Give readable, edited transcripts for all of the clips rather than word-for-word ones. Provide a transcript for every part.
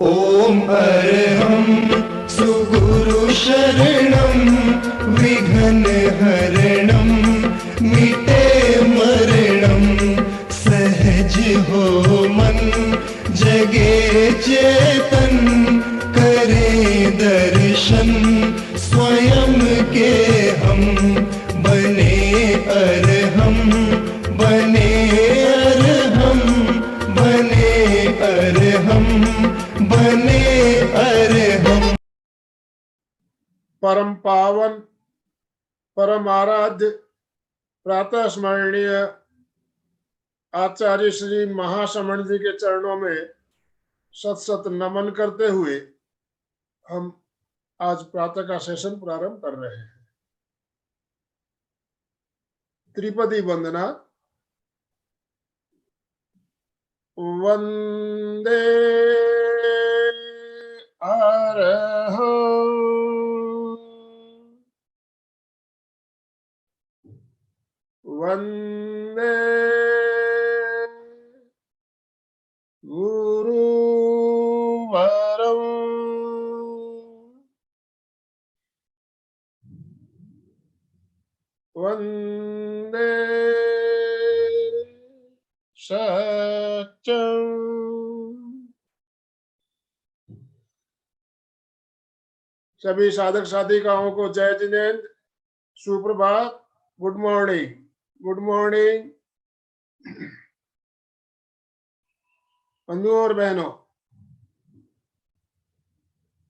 ओम अरहं सुगुरु शरणं विघ्न हरणं मिटे मरणं सहज हो मन जगे चेतन करे दर्शन स्वयं के हम बने अरहं बने अरहं बने अरहं बने अरहं। परम पावन परम आराध्य प्रातः स्मरणीय आचार्य श्री महाश्रमण जी के चरणों में सत सत नमन करते हुए हम आज प्रातः का सेशन प्रारंभ कर रहे हैं। त्रिपदी वंदना। वंदे अरहं वंदे गुरुवरं वंदे सत्यं। सभी साधक साधिकाओं को जय जिनेन्द्र, सुप्रभात, गुड मॉर्निंग, गुड मॉर्निंग। बंधुओं और बहनों,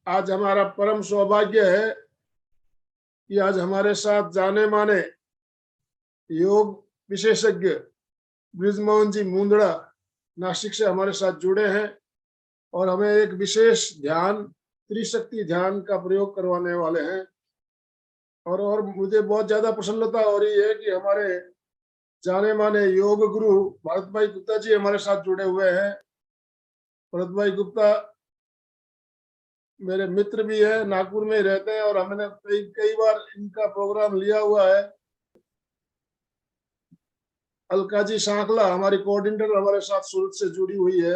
आज हमारा परम सौभाग्य है कि आज हमारे साथ जाने माने योग विशेषज्ञ ब्रिजमोहन जी मुंदड़ा नासिक से हमारे साथ जुड़े हैं और हमें एक विशेष ध्यान, त्रिशक्ति ध्यान का प्रयोग करवाने वाले हैं। और मुझे बहुत ज्यादा प्रसन्नता हो रही है कि हमारे जाने माने योग गुरु भरत भाई गुप्ता जी हमारे साथ जुड़े हुए हैं। भरत भाई गुप्ता मेरे मित्र भी है, नागपुर में ही रहते हैं और हमने कई बार इनका प्रोग्राम लिया हुआ है। अलका जी सांखला हमारी कोऑर्डिनेटर हमारे साथ सूरत से जुड़ी हुई है।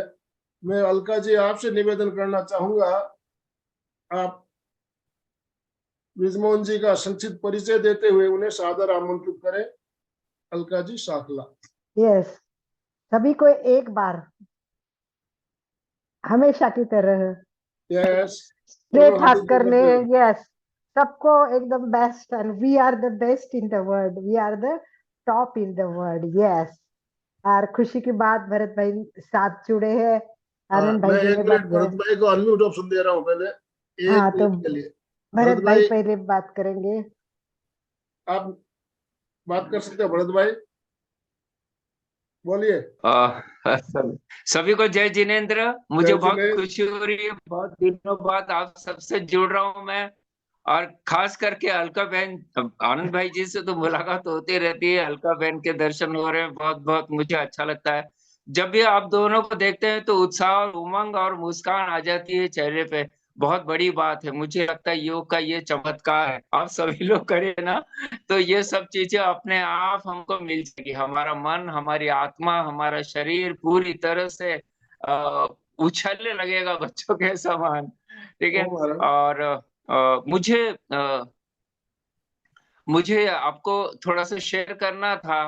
मैं अलका जी आपसे निवेदन करना चाहूंगा, आप ब्रिजमोहन जी का संक्षिप्त परिचय देते हुए उन्हें सादर आमंत्रित करें। अलका जी सांखला। यस, सभी को एक बार हमेशा की तरह यस, स्ट्रेट हाथ करने। यस, सबको एकदम best, and we are the best in the world, we are the top in the world. Yes, और खुशी की बात भरत भाई साथ जुड़े हैं। आनंद भाई जी ने बात भरत भाई को अनम्यूट ऑप्शन दे रहा हूँ पहले। हाँ, तो भरत भाई पहले बात करेंगे। आप बात कर सकते हो भरत भाई, बोलिए। सभी को जय जिनेन्द्र। मुझे बहुत खुशी हो रही है, बहुत दिनों बाद आप सबसे जुड़ रहा हूँ मैं, और खास करके अलका बहन, आनंद भाई जी से तो मुलाकात होती रहती है, अलका बहन के दर्शन हो रहे हैं, बहुत बहुत मुझे अच्छा लगता है। जब भी आप दोनों को देखते हैं तो उत्साह और उमंग और मुस्कान आ जाती है चेहरे पे, बहुत बड़ी बात है। मुझे लगता है योग का ये चमत्कार है, आप सभी लोग करें ना तो ये सब चीजें अपने आप हमको मिल जाएगी। हमारा मन, हमारी आत्मा, हमारा शरीर पूरी तरह से उछलने लगेगा बच्चों के समान, ठीक है। और मुझे आपको थोड़ा सा शेयर करना था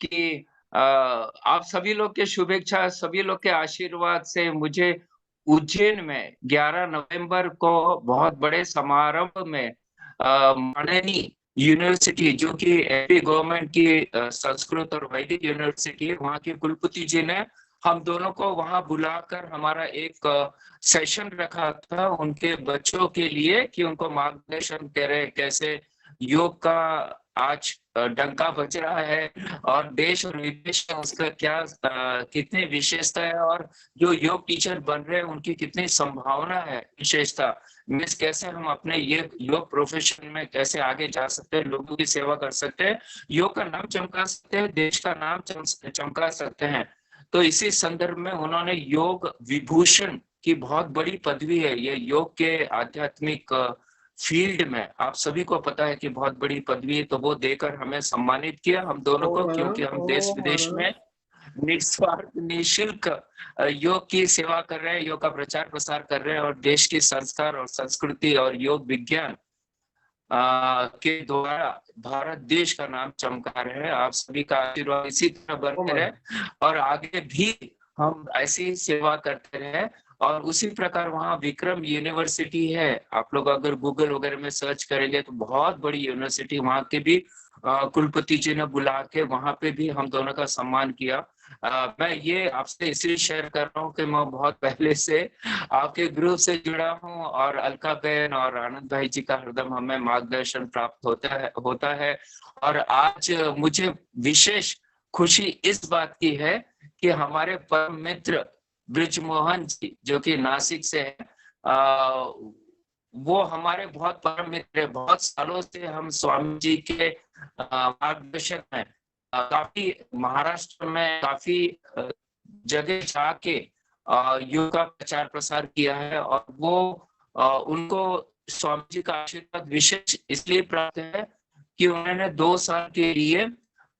कि आप सभी लोग के शुभेच्छा, सभी लोग के आशीर्वाद से मुझे उज्जैन में 11 नवंबर को बहुत बड़े समारोह में मणिनी यूनिवर्सिटी, जो कि एपी गवर्नमेंट की संस्कृत और वैदिक यूनिवर्सिटी, वहाँ के कुलपति जी ने हम दोनों को वहां बुलाकर हमारा एक सेशन रखा था उनके बच्चों के लिए, कि उनको मार्गदर्शन करे कैसे योग का आज डंका बज रहा है और देश और विदेश में उसका क्या कितनी विशेषता है, और जो योग टीचर बन रहे हैं उनकी कितनी संभावना है, विशेषता मीन्स कैसे हम अपने ये योग प्रोफेशन में कैसे आगे जा सकते हैं, लोगों की सेवा कर सकते हैं, योग का नाम चमका सकते हैं, देश का नाम चमका सकते हैं। तो इसी संदर्भ में उन्होंने योग विभूषण की बहुत बड़ी पदवी है, ये योग के आध्यात्मिक फील्ड में आप सभी को पता है कि बहुत बड़ी पदवी है, तो वो देकर हमें सम्मानित किया हम दोनों को, क्योंकि हम देश विदेश में निस्वार्थ निःशुल्क योग की सेवा कर रहे हैं, योग का प्रचार प्रसार कर रहे हैं और देश की संस्कार और संस्कृति और योग विज्ञान के द्वारा भारत देश का नाम चमका रहे हैं। आप सभी का आशीर्वाद इसी तरह बनते रहे और आगे भी हम ऐसी ही सेवा करते रहे। और उसी प्रकार वहाँ विक्रम यूनिवर्सिटी है, आप लोग अगर गूगल वगैरह में सर्च करेंगे तो बहुत बड़ी यूनिवर्सिटी, वहाँ के भी कुलपति जी ने बुला के वहाँ पे भी हम दोनों का सम्मान किया। मैं ये आपसे इसलिए शेयर कर रहा हूँ कि मैं बहुत पहले से आपके ग्रुप से जुड़ा हूँ और अलका बहन और आनंद भाई जी का हरदम हमें मार्गदर्शन प्राप्त होता है। और आज मुझे विशेष खुशी इस बात की है कि हमारे परम मित्र ब्रिजमोहन जी जो कि नासिक से है, वो हमारे बहुत परम मित्र है। बहुत सालों से हम स्वामी जी के मार्गदर्शक हैं। काफी महाराष्ट्र में काफी जगह जाके योग का प्रचार प्रसार किया है और वो उनको स्वामी जी का आशीर्वाद विशेष इसलिए प्राप्त है कि उन्होंने 2 साल के लिए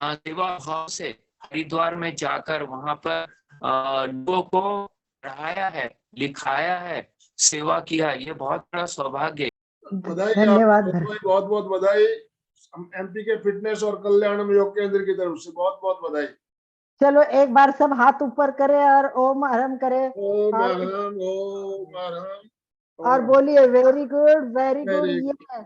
सेवा भाव से हरिद्वार में जाकर वहां पर लोगों को पढ़ाया है, लिखाया है, सेवा किया। ये बहुत बड़ा सौभाग्य है। बधाई धन्यवाद आपको, भरत। बहुत बहुत बधाई एमपी के फिटनेस और कल्याणम योग केंद्र की तरफ से बहुत बहुत बधाई। चलो एक बार सब हाथ ऊपर करें और ओम आरम करें ओम और अहम ओम अहम और बोलिए very good very good. Very ये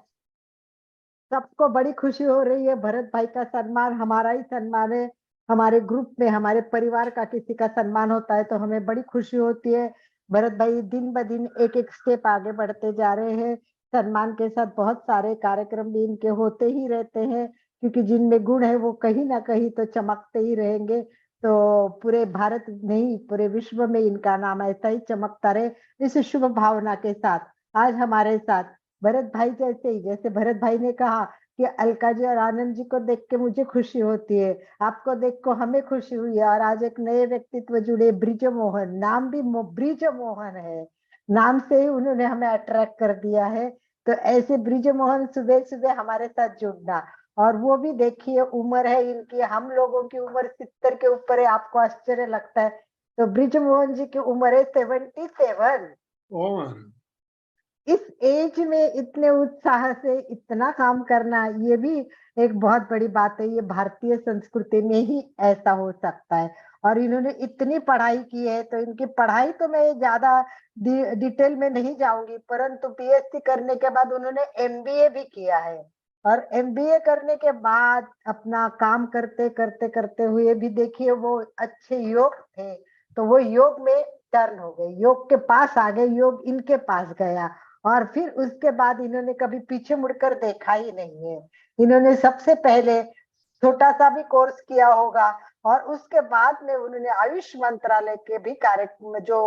सबको बड़ी खुशी हो रही है, भरत भाई का सम्मान हमारा ही सम्मान है। हमारे ग्रुप में हमारे परिवार का किसी का सम्मान होता है तो हमें बड़ी खुशी होती है। भरत भाई दिन ब दिन एक एक स्टेप आगे बढ़ते जा रहे हैं। सम्मान के साथ बहुत सारे कार्यक्रम भी इनके होते ही रहते हैं, क्योंकि जिनमें गुण है वो कहीं ना कहीं तो चमकते ही रहेंगे। तो पूरे भारत नहीं, पूरे विश्व में इनका नाम ऐसा ही चमकता रहे, इस शुभ भावना के साथ आज हमारे साथ भरत भाई जैसे ही, जैसे भरत भाई ने कहा कि अलका जी और आनंद जी को देख के मुझे खुशी होती है, आपको देख को हमें खुशी हुई है। और आज एक नए व्यक्तित्व जुड़े, ब्रिजमोहन, नाम भी ब्रिजमोहन है, नाम से ही उन्होंने हमें अट्रैक्ट कर दिया है। तो ऐसे ब्रिजमोहन सुबह सुबह हमारे साथ जुड़ना, और वो भी देखिए उम्र है इनकी, हम लोगों की उम्र 70 के ऊपर है, आपको आश्चर्य लगता है तो ब्रिजमोहन जी की उम्र है 77। ओम अहम। इस एज में इतने उत्साह से इतना काम करना, ये भी एक बहुत बड़ी बात है। ये भारतीय संस्कृति में ही ऐसा हो सकता है। और इन्होंने इतनी पढ़ाई की है, तो इनकी पढ़ाई तो मैं ज्यादा डिटेल में नहीं जाऊंगी, परंतु पीएचडी करने के बाद उन्होंने एमबीए भी किया है। और एमबीए करने के बाद अपना काम करते करते करते हुए भी देखिए वो अच्छे योग थे, तो वो योग में टर्न हो गए, योग के पास आ गए, योग इनके पास गया। और फिर उसके बाद इन्होंने कभी पीछे मुड़कर देखा ही नहीं है। इन्होंने सबसे पहले छोटा सा भी कोर्स किया होगा, और उसके बाद में उन्होंने आयुष मंत्रालय के भी कार्यक्रम जो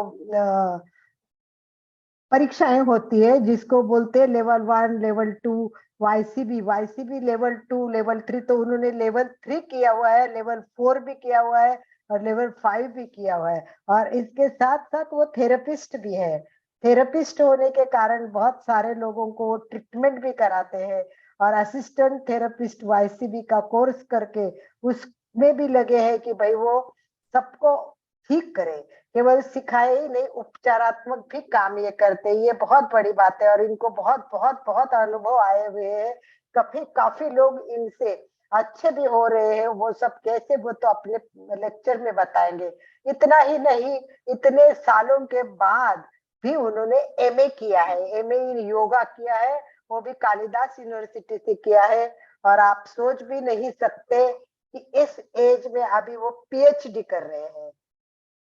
परीक्षाएं होती है जिसको बोलते हैं लेवल 1 लेवल 2 वाईसीबी लेवल 2 लेवल 3, तो उन्होंने लेवल 3 किया हुआ है, लेवल 4 भी किया हुआ है और लेवल 5 भी किया हुआ है। और इसके साथ साथ वो थेरेपिस्ट भी है। थेरेपिस्ट होने के कारण बहुत सारे लोगों को ट्रीटमेंट भी कराते हैं, और असिस्टेंट थेरेपिस्ट वाईसीबी का कोर्स करके उसमें भी लगे हैं कि भाई वो सबको ठीक करे, केवल सिखाए ही नहीं, उपचारात्मक भी काम ये करते हैं। ये बहुत बड़ी बात है और इनको बहुत बहुत बहुत अनुभव आए हुए हैं। काफी लोग इनसे अच्छे भी हो रहे हैं। वो सब कैसे, वो तो अपने लेक्चर में बताएंगे। इतना ही नहीं, इतने सालों के बाद भी उन्होंने एमए किया है, एमए इन योगा किया है, वो भी कालिदास यूनिवर्सिटी से किया है। और आप सोच भी नहीं सकते कि इस एज में अभी वो पीएचडी कर रहे हैं।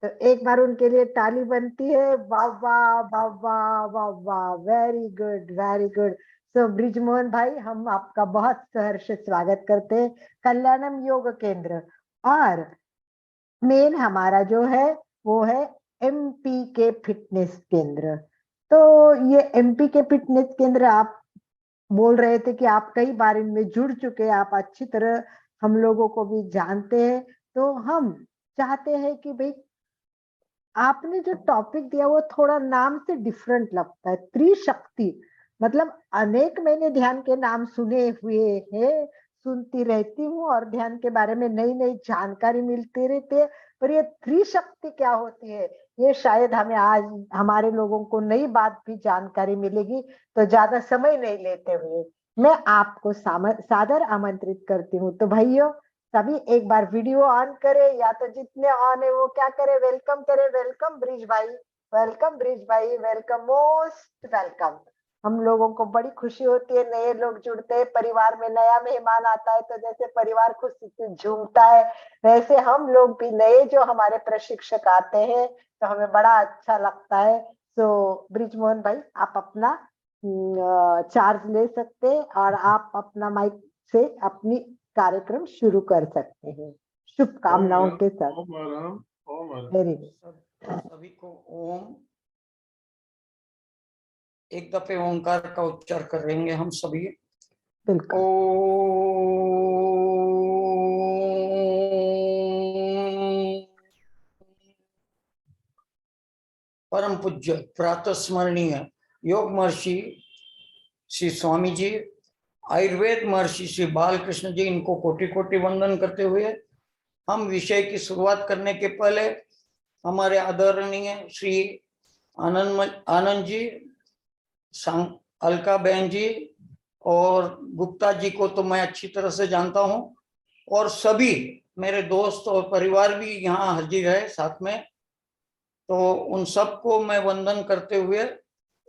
तो एक बार उनके लिए ताली बनती है। वाह वाह वाह वाह वाह वाह, वेरी गुड वेरी गुड। सो ब्रिजमोहन भाई, हम आपका बहुत सहर्ष स्वागत करते हैं कल्याणम योग केंद्र। और मेन हमारा जो है वो है एमपी के फिटनेस केंद्र। तो ये एमपी के फिटनेस केंद्र, आप बोल रहे थे कि आप कई बार इनमें जुड़ चुके हैं, आप अच्छी तरह हम लोगों को भी जानते हैं। तो हम चाहते हैं कि भाई आपने जो टॉपिक दिया वो थोड़ा नाम से डिफरेंट लगता है, त्रिशक्ति। मतलब अनेक मैंने ध्यान के नाम सुने हुए हैं, सुनती रहती हूँ और ध्यान के बारे में नई नई जानकारी मिलती रहती है, पर ये त्रिशक्ति क्या होती है ये शायद हमें आज हमारे लोगों को नई बात भी जानकारी मिलेगी। तो ज्यादा समय नहीं लेते हुए मैं आपको सादर आमंत्रित करती हूँ। तो भाइयों सभी एक बार वीडियो ऑन करे, या तो जितने ऑन है वो क्या करे, वेलकम करे। वेलकम ब्रिज भाई, वेलकम ब्रिज भाई, वेलकम, मोस्ट वेलकम। हम लोगों को बड़ी खुशी होती है, नए लोग जुड़ते हैं, परिवार में नया मेहमान आता है तो जैसे परिवार खुशी से झूमता है, वैसे हम लोग भी नए जो हमारे प्रशिक्षक आते हैं तो हमें बड़ा अच्छा लगता है। तो ब्रिजमोहन भाई आप अपना चार्ज ले सकते हैं और आप अपना माइक से अपनी कार्यक्रम शुरू कर सकते हैं। शुभकामनाओं के साथ। ओम आराम, ओम आराम। Very good. सभी को ओम। एक दफे ओंकार का उच्चार करेंगे हम सभी। बिल्कुल। परम पूज्य प्रातः स्मरणीय योग महर्षि श्री स्वामी जी, आयुर्वेद महर्षि श्री बालकृष्ण जी, इनको कोटि कोटि वंदन करते हुए हम विषय की शुरुआत करने के पहले हमारे आदरणीय श्री आनंद जी, अलका बहन जी और गुप्ता जी को तो मैं अच्छी तरह से जानता हूं, और सभी मेरे दोस्त और परिवार भी यहाँ हाजिर है साथ में। तो उन सबको मैं वंदन करते हुए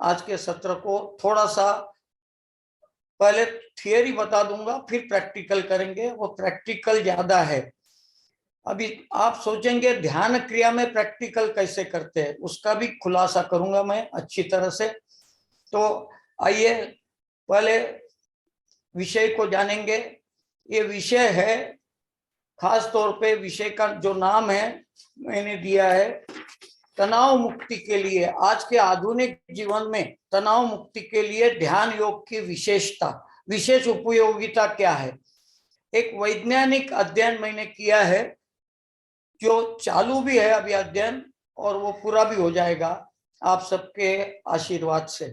आज के सत्र को थोड़ा सा पहले थियरी बता दूंगा, फिर प्रैक्टिकल करेंगे। वो प्रैक्टिकल ज्यादा है। अभी आप सोचेंगे ध्यान क्रिया में प्रैक्टिकल कैसे करते हैं, उसका भी खुलासा करूंगा मैं अच्छी तरह से। तो आइए पहले विषय को जानेंगे। ये विषय है, खास तौर पे विषय का जो नाम है मैंने दिया है तनाव मुक्ति के लिए। आज के आधुनिक जीवन में तनाव मुक्ति के लिए ध्यान योग की विशेषता, विशेष उपयोगिता क्या है। एक वैज्ञानिक अध्ययन मैंने किया है जो चालू भी है अभी अध्ययन, और वो पूरा भी हो जाएगा आप सबके आशीर्वाद से।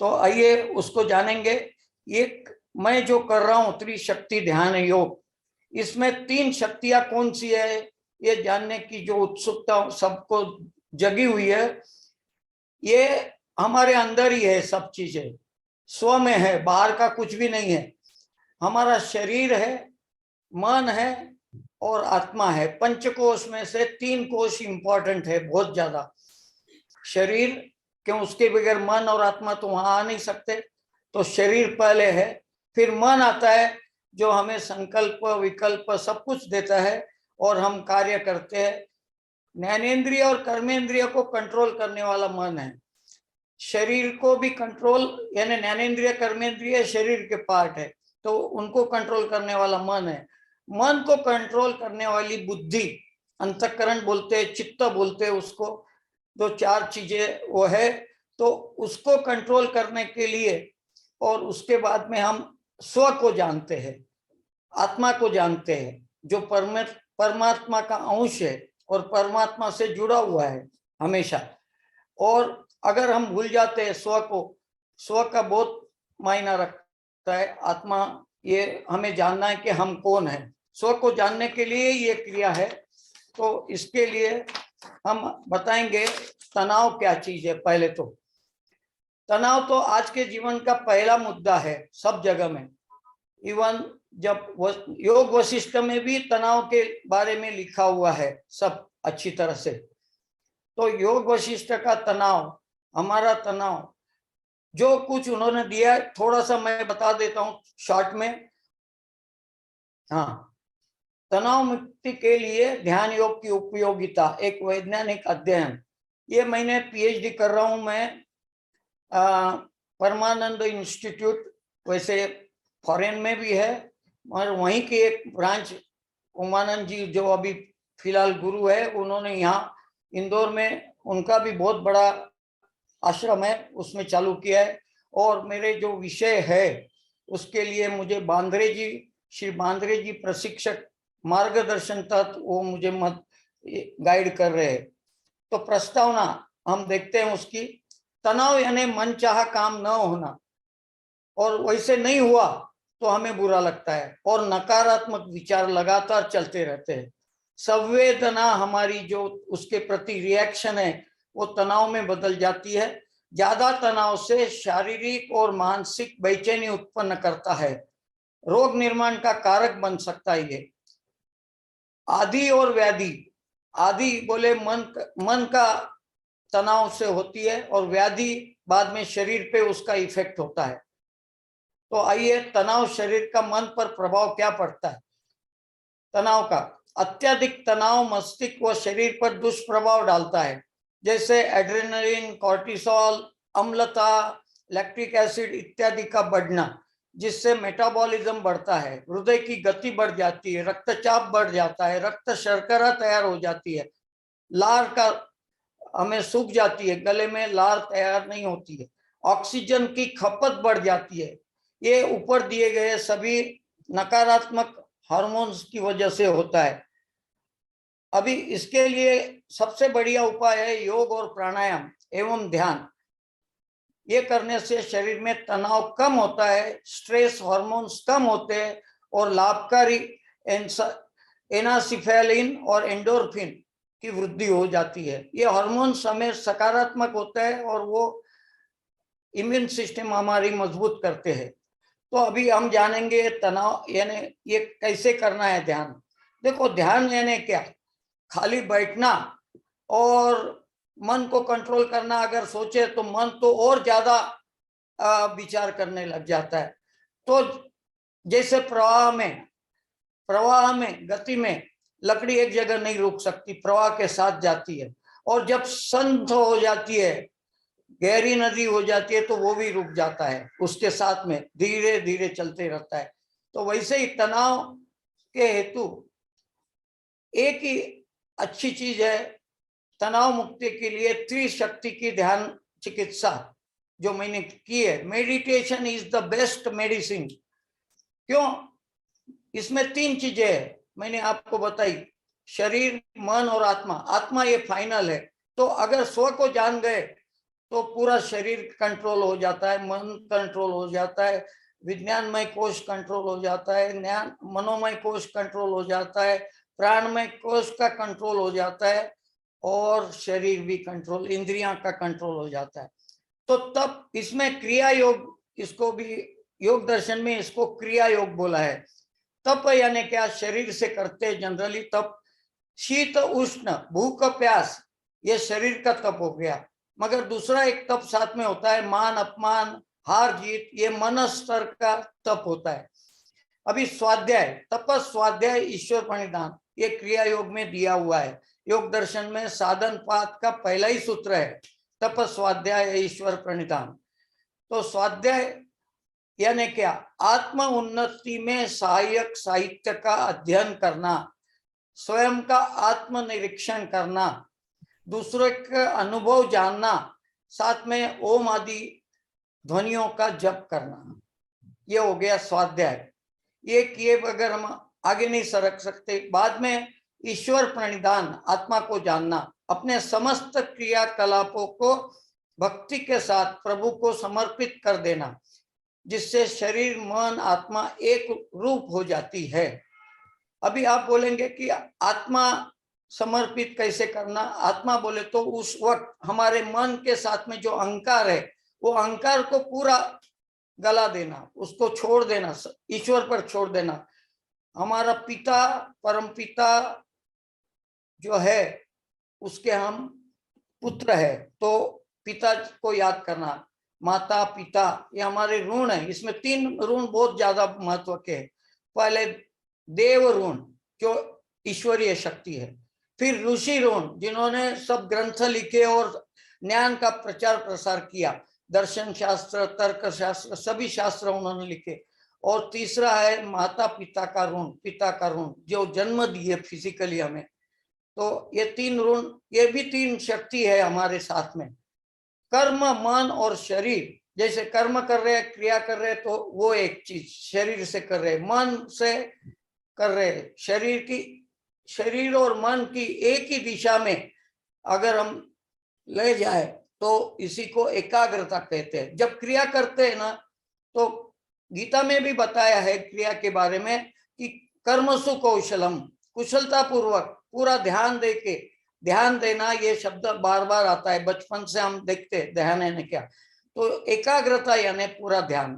तो आइए उसको जानेंगे। ये मैं जो कर रहा हूं त्रिशक्ति ध्यान योग, इसमें 3 शक्तियां कौन सी है ये जानने की जो उत्सुकता सबको जगी हुई है, ये हमारे अंदर ही है। सब चीजें स्व में है, बाहर का कुछ भी नहीं है। हमारा शरीर है, मन है और आत्मा है। पंचकोश में से 3 कोश इंपॉर्टेंट है बहुत ज्यादा। शरीर, क्यों, उसके बगैर मन और आत्मा तो वहां आ नहीं सकते। तो शरीर पहले है, फिर मन आता है जो हमें संकल्प विकल्प सब कुछ देता है और हम कार्य करते हैं। ज्ञानेंद्रिय और कर्मेंद्रिय को कंट्रोल करने वाला मन है। शरीर को भी कंट्रोल, यानी ज्ञानेंद्रिय कर्मेंद्रिय शरीर के पार्ट है, तो उनको कंट्रोल करने वाला मन है। मन को कंट्रोल करने वाली बुद्धि, अंतःकरण बोलते हैं, चित्त बोलते हैं उसको, जो 4 चीजें वो है। तो उसको कंट्रोल करने के लिए, और उसके बाद में हम स्व को जानते हैं, आत्मा को जानते हैं जो परमात्मा का अंश है और परमात्मा से जुड़ा हुआ है हमेशा। और अगर हम भूल जाते हैं स्व को, स्व का बहुत मायना रखता है। आत्मा, ये हमें जानना है कि हम कौन है। स्व को जानने के लिए ये क्रिया है। तो इसके लिए हम बताएंगे तनाव क्या चीज है। पहले तो तनाव तो आज के जीवन का पहला मुद्दा है सब जगह में। इवन जब योग वशिष्ठ में भी तनाव के बारे में लिखा हुआ है सब अच्छी तरह से। तो योग वशिष्ठ का तनाव, हमारा तनाव, जो कुछ उन्होंने दिया, थोड़ा सा मैं बता देता हूं शॉर्ट में। हाँ, तनाव मुक्ति के लिए ध्यान योग की उपयोगिता, एक वैज्ञानिक अध्ययन। ये मैंने पीएचडी कर रहा हूं मैं परमानंद इंस्टीट्यूट, वैसे फॉरेन में भी है, और वहीं की एक ब्रांच उमानंद जी जो अभी फिलहाल गुरु है, उन्होंने यहाँ इंदौर में उनका भी बहुत बड़ा आश्रम है, उसमें चालू किया है। और मेरे जो विषय है उसके लिए मुझे बांद्रे जी, श्री बांद्रे जी प्रशिक्षक मार्गदर्शन तत्व, वो मुझे गाइड कर रहे हैं। तो प्रस्तावना हम देखते हैं उसकी, तनाव यानी मनचाहा काम न होना, और वैसे नहीं हुआ तो हमें बुरा लगता है और नकारात्मक विचार लगातार चलते रहते हैं। संवेदना हमारी जो उसके प्रति रिएक्शन है वो तनाव में बदल जाती है। ज्यादा तनाव से शारीरिक और मानसिक बेचैनी उत्पन्न करता है, रोग निर्माण का कारक बन सकता है ये। आदि और व्याधि, आदि बोले मन का तनाव से होती है, और व्याधि बाद में शरीर पे उसका इफेक्ट होता है। तो आइए, तनाव शरीर का मन पर प्रभाव क्या पड़ता है। तनाव का अत्यधिक तनाव मस्तिष्क व शरीर पर दुष्प्रभाव डालता है, जैसे एड्रेनलिन, कॉर्टिसोल, अम्लता, लैक्टिक एसिड इत्यादि का बढ़ना, जिससे मेटाबॉलिज्म बढ़ता है, हृदय की गति बढ़ जाती है, रक्तचाप बढ़ जाता है, रक्त शर्करा तैयार हो जाती है, लार का हमें सूख जाती है, गले में लार तैयार नहीं होती है, ऑक्सीजन की खपत बढ़ जाती है। ये ऊपर दिए गए सभी नकारात्मक हार्मोन्स की वजह से होता है। अभी इसके लिए सबसे बढ़िया उपाय है योग और प्राणायाम एवं ध्यान। ये करने से शरीर में तनाव कम होता है, स्ट्रेस हार्मोन्स कम होते हैं, और लाभकारी एनासिफेलिन और एंडोर्फिन की वृद्धि हो जाती है। ये हार्मोन्स हमें सकारात्मक होता है और वो इम्यून सिस्टम हमारी मजबूत करते हैं। तो अभी हम जानेंगे तनाव यानी ये कैसे करना है ध्यान। देखो, ध्यान यानी क्या, खाली बैठना और मन को कंट्रोल करना। अगर सोचे तो मन तो और ज्यादा विचार करने लग जाता है। तो जैसे प्रवाह में गति में लकड़ी एक जगह नहीं रुक सकती, प्रवाह के साथ जाती है, और जब संत हो जाती है, गहरी नदी हो जाती है, तो वो भी रुक जाता है, उसके साथ में धीरे धीरे चलते रहता है। तो वैसे ही तनाव के हेतु एक ही अच्छी चीज है, तनाव मुक्ति के लिए त्रिशक्ति की ध्यान चिकित्सा जो मैंने की है। Meditation is the best medicine. क्यों? इसमें 3 चीजें है, मैंने आपको बताई, शरीर, मन और आत्मा। आत्मा ये फाइनल है। तो अगर स्व को जान गए तो पूरा शरीर कंट्रोल हो जाता है, मन कंट्रोल हो जाता है, विज्ञानमय कोश कंट्रोल हो जाता है, मनोमय कोश कंट्रोल हो जाता है, प्राणमय कोश का कंट्रोल हो जाता है, और शरीर भी कंट्रोल, इंद्रियां का कंट्रोल हो जाता है। तो तब इसमें क्रिया योग, इसको भी योग दर्शन में इसको क्रिया योग बोला है। तप यानी क्या, शरीर से करते जनरली तप। शीत उष्ण, भूख प्यास, ये शरीर का तप हो गया। मगर दूसरा एक तप साथ में होता है, मान अपमान, हार जीत, ये मन स्तर का तप होता है। अभी स्वाध्याय, तपस स्वाध्याय ईश्वर प्रणिधान, ये क्रिया योग में दिया हुआ है। योग दर्शन में साधन पाद का पहला ही सूत्र है, तपस स्वाध्याय ईश्वर प्रणिधान। तो स्वाध्याय यानी क्या, आत्म उन्नति में सहायक साहित्य का अध्ययन करना, स्वयं का आत्मनिरीक्षण करना, दूसरे का अनुभव जानना, साथ में ओम आदि ध्वनियों का जप करना, ये हो गया स्वाध्याय। ये किए बगैर हम आगे नहीं सरक सकते। बाद में ईश्वर प्रणिधान, आत्मा को जानना, अपने समस्त क्रियाकलापों को भक्ति के साथ प्रभु को समर्पित कर देना, जिससे शरीर मन आत्मा एक रूप हो जाती है। अभी आप बोलेंगे कि आत्मा समर्पित कैसे करना। आत्मा बोले तो उस वक्त हमारे मन के साथ में जो अहंकार है, वो अहंकार को पूरा गला देना, उसको छोड़ देना, ईश्वर पर छोड़ देना। हमारा पिता, परम पिता जो है, उसके हम पुत्र है, तो पिता को याद करना, माता पिता, ये हमारे ऋण है। इसमें 3 ऋण बहुत ज्यादा महत्व के है। पहले देव ऋण जो ईश्वरीय शक्ति है, फिर ऋषि ऋण जिन्होंने सब ग्रंथ लिखे और ज्ञान का प्रचार प्रसार किया, दर्शन शास्त्र, तर्क शास्त्र, सभी शास्त्र उन्होंने लिखे। और तीसरा है माता पिता का ऋण, पिता का ऋण जो जन्म दिए फिजिकली हमें। तो ये 3 ऋण, ये भी 3 शक्ति है हमारे साथ में। कर्म, मन और शरीर, जैसे कर्म कर रहे हैं, क्रिया कर रहे हैं, तो वो एक चीज शरीर से कर रहे, मन से कर रहे, शरीर और मन की एक ही दिशा में अगर हम ले जाए तो इसी को एकाग्रता कहते हैं। जब क्रिया करते हैं ना, तो गीता में भी बताया है क्रिया के बारे में कि कर्मसु कौशलम, कुशलता पूर्वक पूरा ध्यान दे के, ध्यान देना ये शब्द बार बार आता है, बचपन से हम देखते ध्यान है क्या, तो एकाग्रता यानी पूरा ध्यान।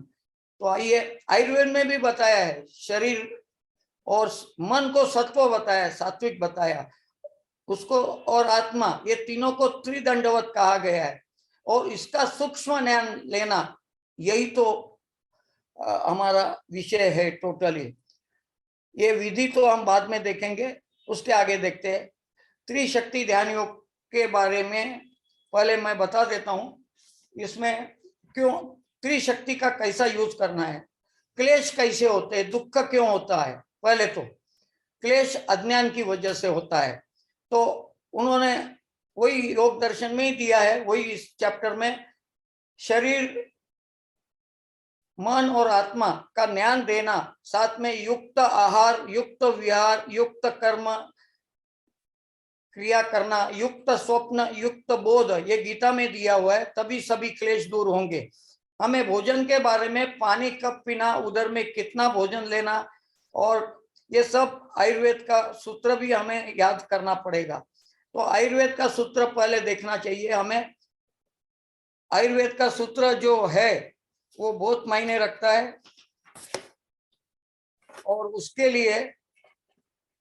तो आइए, आयुर्वेद में भी बताया है, शरीर और मन को सत्व बताया, सात्विक बताया उसको, और आत्मा, ये तीनों को त्रिदंडवत कहा गया है। और इसका सूक्ष्म ज्ञान लेना, यही तो हमारा विषय है टोटली। ये विधि तो हम बाद में देखेंगे, उसके आगे देखते हैं। त्रिशक्ति ध्यान योग के बारे में पहले मैं बता देता हूं, इसमें क्यों त्रिशक्ति का कैसा यूज करना है, क्लेश कैसे होते हैं, दुख क्यों होता है। पहले तो क्लेश अज्ञान की वजह से होता है, तो उन्होंने वही योग दर्शन में ही दिया है, वही इस चैप्टर में शरीर, मन और आत्मा का ज्ञान देना, साथ में युक्त आहार, युक्त विहार, युक्त कर्म क्रिया करना, युक्त स्वप्न, युक्त बोध, ये गीता में दिया हुआ है, तभी सभी क्लेश दूर होंगे। हमें भोजन के बारे में, पानी कब पीना, उधर में कितना भोजन लेना, और ये सब आयुर्वेद का सूत्र भी हमें याद करना पड़ेगा। तो आयुर्वेद का सूत्र पहले देखना चाहिए हमें। आयुर्वेद का सूत्र जो है वो बहुत मायने रखता है, और उसके लिए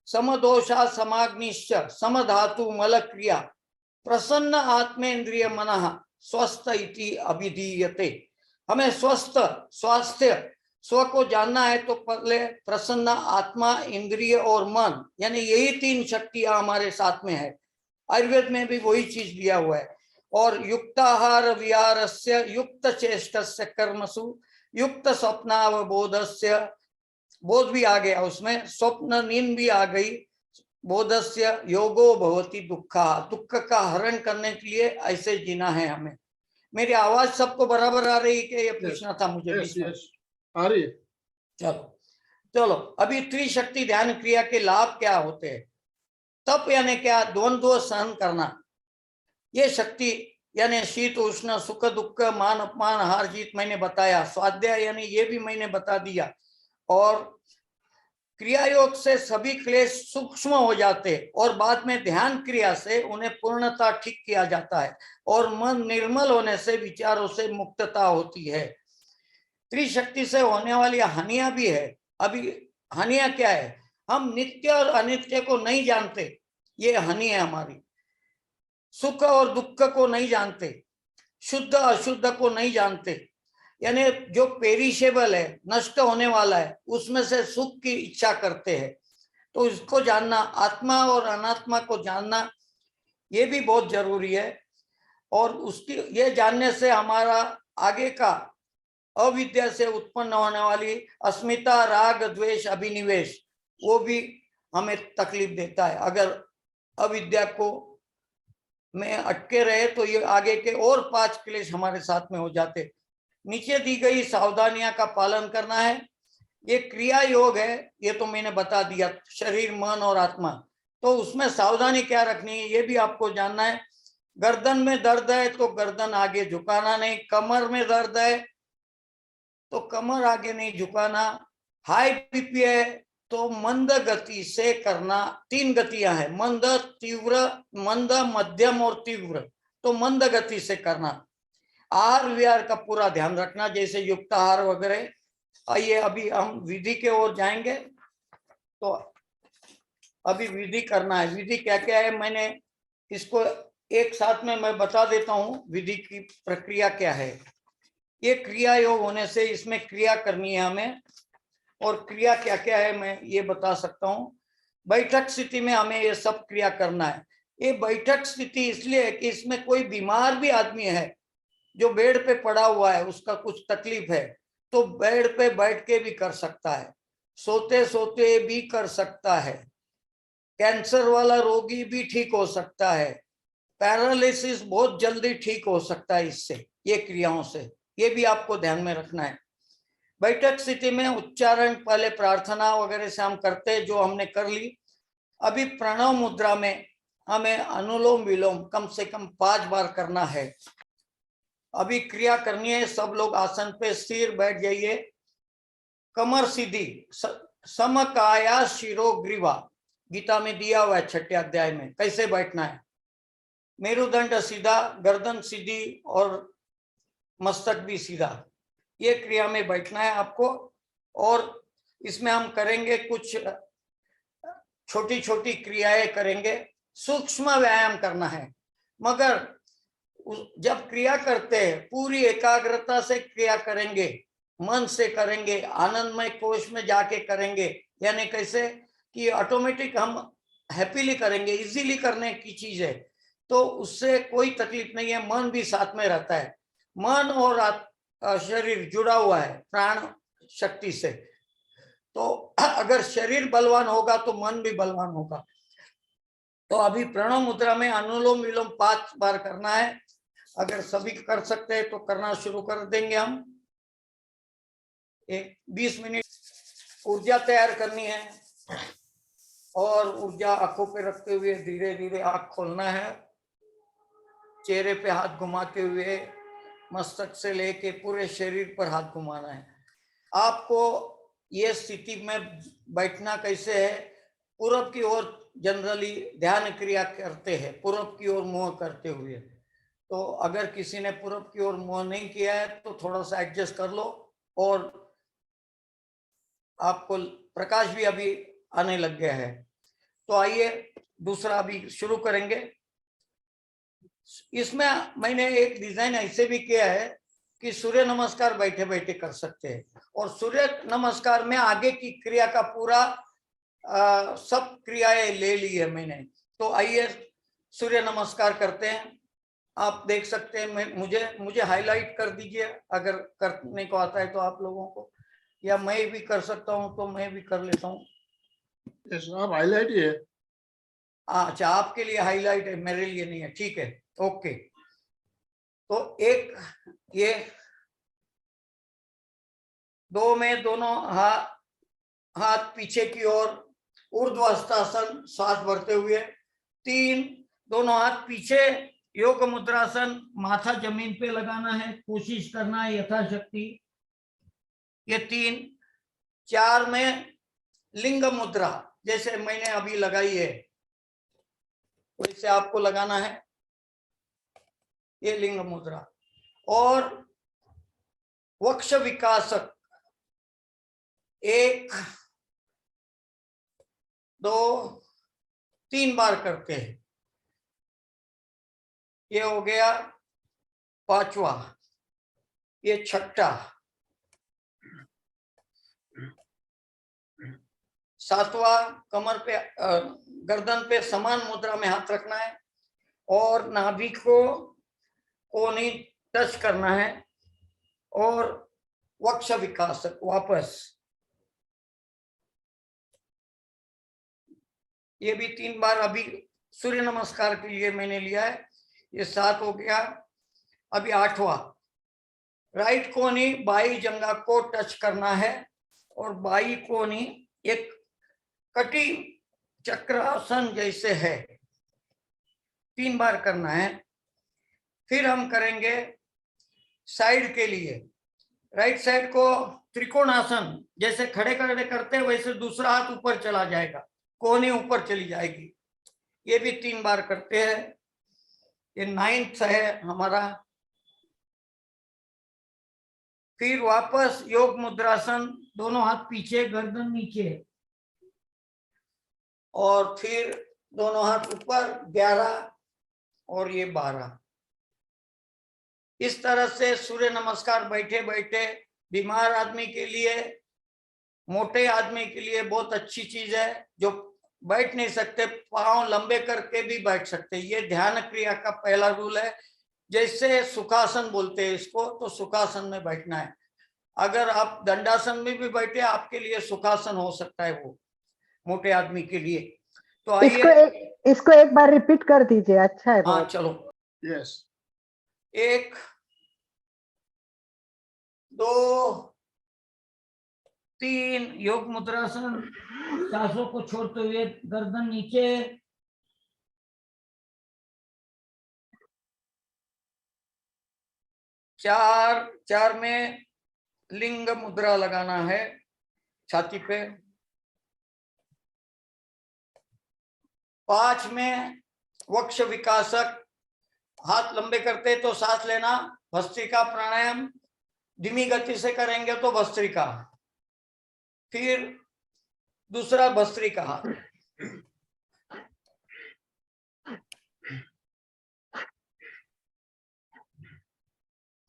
समदोषा समाग्निश्च समधातु मल क्रिया प्रसन्न आत्मेन्द्रिय मनः स्वस्थ इति अभिधीयते। हमें स्वस्थ, स्वास्थ्य, स्व को जानना है तो पहले प्रसन्न आत्मा, इंद्रिय और मन, यानी यही तीन शक्तियां हमारे साथ में है। आयुर्वेद में भी वही चीज दिया हुआ है। और युक्ताहार विहारस्य युक्त चेष्टस्य कर्मसु युक्त स्वप्नावबोधस्य, बोध भी आ गया उसमें, स्वप्न नींद भी आ गई, बोधस्य योगो भवति दुखा, दुख का हरण करने के लिए ऐसे जीना है हमें। मेरी आवाज सबको बराबर आ रही है? ये पूछना था मुझे। आ रही है। चलो चलो, अभी त्रिशक्ति ध्यान क्रिया के लाभ क्या होते हैं। तप यानी क्या, द्वंद्व सहन करना, ये शक्ति यानी शीत उष्ण, सुख दुख, मान अपमान, हार जीत मैंने बताया। स्वाध्याय यानी ये भी मैंने बता दिया। और क्रिया योग से सभी क्लेश सूक्ष्म हो जाते, और बाद में ध्यान क्रिया से उन्हें पूर्णता ठीक किया जाता है, और मन निर्मल होने से विचारों से मुक्तता होती है। त्रिशक्ति से होने वाली हानियां भी है। अभी हानियां क्या है, हम नित्य और अनित्य को नहीं जानते, ये हानि है हमारी। सुख और दुख को नहीं जानते, शुद्ध अशुद्ध को नहीं जानते, यानी जो पेरिशेबल है, नष्ट होने वाला है, उसमें से सुख की इच्छा करते हैं। तो इसको जानना, आत्मा और अनात्मा को जानना, ये भी बहुत जरूरी है। और उसकी ये जानने से हमारा आगे का अविद्या से उत्पन्न होने वाली अस्मिता, राग, द्वेष, अभिनिवेश, वो भी हमें तकलीफ देता है। अगर अविद्या को में अटके रहे तो ये आगे के और 5 क्लेश हमारे साथ में हो जाते। नीचे दी गई सावधानियां का पालन करना है। ये क्रिया योग है, ये तो मैंने बता दिया, शरीर, मन और आत्मा। तो उसमें सावधानी क्या रखनी है, ये भी आपको जानना है। गर्दन में दर्द है तो गर्दन आगे झुकाना नहीं, कमर में दर्द है तो कमर आगे नहीं झुकाना, हाई बीपी है तो मंद गति से करना। 3 गतियां हैं, मंद, तीव्र, मंद, मध्यम और तीव्र, तो मंद गति से करना। आहार विहार का पूरा ध्यान रखना, जैसे युक्त आहार वगैरह। आइए अभी हम विधि के ओर जाएंगे। तो अभी विधि करना है। विधि क्या क्या है, मैंने इसको एक साथ में मैं बता देता हूँ, विधि की प्रक्रिया क्या है। ये क्रिया योग होने से इसमें क्रिया करनी है हमें, और क्रिया क्या क्या है मैं ये बता सकता हूँ। बैठक स्थिति में हमें ये सब क्रिया करना है। ये बैठक स्थिति इसलिए है कि इसमें कोई बीमार भी आदमी है जो बेड पे पड़ा हुआ है, उसका कुछ तकलीफ है, तो बेड पे बैठ के भी कर सकता है, सोते सोते भी कर सकता है, कैंसर वाला रोगी भी ठीक हो सकता है, पैरालिसिस बहुत जल्दी ठीक हो सकता है इससे, ये क्रियाओं से। ये भी आपको ध्यान में रखना है। बैठक स्थिति में उच्चारण पहले प्रार्थना वगैरह से हम करते हैं, जो हमने कर ली। अभी प्रणव मुद्रा में हमें अनुलोम विलोम कम से कम 5 बार करना है। अभी क्रिया करनी है। सब लोग आसन पे स्थिर बैठ जाइए, कमर सीधी, समकाया शिरो ग्रीवा, गीता में दिया हुआ है 6 अध्याय में कैसे बैठना है। मेरुदंड सीधा, गर्दन सीधी और मस्तक भी सीधा, ये क्रिया में बैठना है आपको। और इसमें हम करेंगे कुछ छोटी छोटी क्रियाएं करेंगे, सूक्ष्म व्यायाम करना है, मगर जब क्रिया करते हैं पूरी एकाग्रता से क्रिया करेंगे, मन से करेंगे, आनंदमय कोश में जाके करेंगे। यानी कैसे कि ऑटोमेटिक हम हैप्पीली करेंगे, इजीली करने की चीज है, तो उससे कोई तकलीफ नहीं है, मन भी साथ में रहता है। मन और शरीर जुड़ा हुआ है प्राण शक्ति से, तो अगर शरीर बलवान होगा तो मन भी बलवान होगा। तो अभी प्रणव मुद्रा में अनुलोम विलोम 5 बार करना है। अगर सभी कर सकते हैं तो करना शुरू कर देंगे हम। 20 मिनट ऊर्जा तैयार करनी है और ऊर्जा आंखों पे रखते हुए धीरे धीरे आंख खोलना है, चेहरे पे हाथ घुमाते हुए मस्तक से लेके पूरे शरीर पर हाथ घुमाना है। आपको ये स्थिति में बैठना कैसे है, पूरब की ओर जनरली ध्यान क्रिया करते हैं, पूरब की ओर मुंह करते हुए। तो अगर किसी ने पूरब की ओर मुंह नहीं किया है तो थोड़ा सा एडजस्ट कर लो। और आपको प्रकाश भी अभी आने लग गया है। तो आइए दूसरा अभी शुरू करेंगे। इसमें मैंने एक डिजाइन ऐसे भी किया है कि सूर्य नमस्कार बैठे बैठे कर सकते हैं, और सूर्य नमस्कार में आगे की क्रिया का पूरा सब क्रियाएं ले ली है मैंने। तो आइए सूर्य नमस्कार करते हैं। आप देख सकते हैं, मुझे हाईलाइट कर दीजिए अगर करने को आता है तो आप लोगों को, या मैं भी कर सकता हूं तो मैं भी कर लेता हूं। आप हाईलाइट ही है। अच्छा, आपके लिए हाईलाइट है, मेरे लिए नहीं है, ठीक है, ओके। तो एक ये 2 में दोनों हाथ पीछे की ओर ऊर्ध्वहस्तासन सांस भरते हुए, 3 दोनों हाथ पीछे योग मुद्रासन, माथा जमीन पे लगाना है, कोशिश करना है यथाशक्ति, ये 3। 4 में लिंग मुद्रा जैसे मैंने अभी लगाई है वैसे आपको लगाना है, ये लिंग मुद्रा। और वक्ष विकासक 1 2 3 बार करते हैं, ये हो गया 5वां, ये 6ठा, 7वां कमर पे गर्दन पे समान मुद्रा में हाथ रखना है और नाभि को नहीं टच करना है, और वक्ष विकासक वापस, ये भी 3 बार अभी सूर्य नमस्कार के लिए मैंने लिया है। ये 7 हो गया। अभी 8वां, राइट कोनी बाई जंगा को टच करना है और बाई कोनी एक कटी चक्रासन जैसे है, 3 बार करना है। फिर हम करेंगे साइड के लिए, राइट साइड को त्रिकोणासन जैसे खड़े खड़े करते हैं वैसे दूसरा हाथ ऊपर चला जाएगा, कोहनी ऊपर चली जाएगी, ये भी 3 बार करते हैं। ये 9th है हमारा। फिर वापस योग मुद्रासन, दोनों हाथ पीछे गर्दन नीचे, और फिर दोनों हाथ ऊपर 11 और ये 12। इस तरह से सूर्य नमस्कार बैठे बैठे बीमार आदमी के लिए, मोटे आदमी के लिए बहुत अच्छी चीज है। जो बैठ नहीं सकते पांव लंबे करके भी बैठ सकते, ये ध्यान क्रिया का पहला रूल है। जैसे सुखासन बोलते हैं इसको, तो सुखासन में बैठना है। अगर आप दंडासन में भी बैठे आपके लिए सुखासन हो सकता है वो मोटे आदमी के लिए। तो आइए इसको एक बार रिपीट कर दीजिए, अच्छा है। हाँ चलो, यस। 1 2 3 योग मुद्रासन, सांसों को छोड़ते हुए गर्दन नीचे, 4 में लिंग मुद्रा लगाना है छाती पे, 5 में वक्ष विकासक, हाथ लंबे करते तो सांस लेना, भस्त्रिका प्राणायाम, धीमी गति से करेंगे तो भस्त्रिका, फिर दूसरा भस्त्रिका।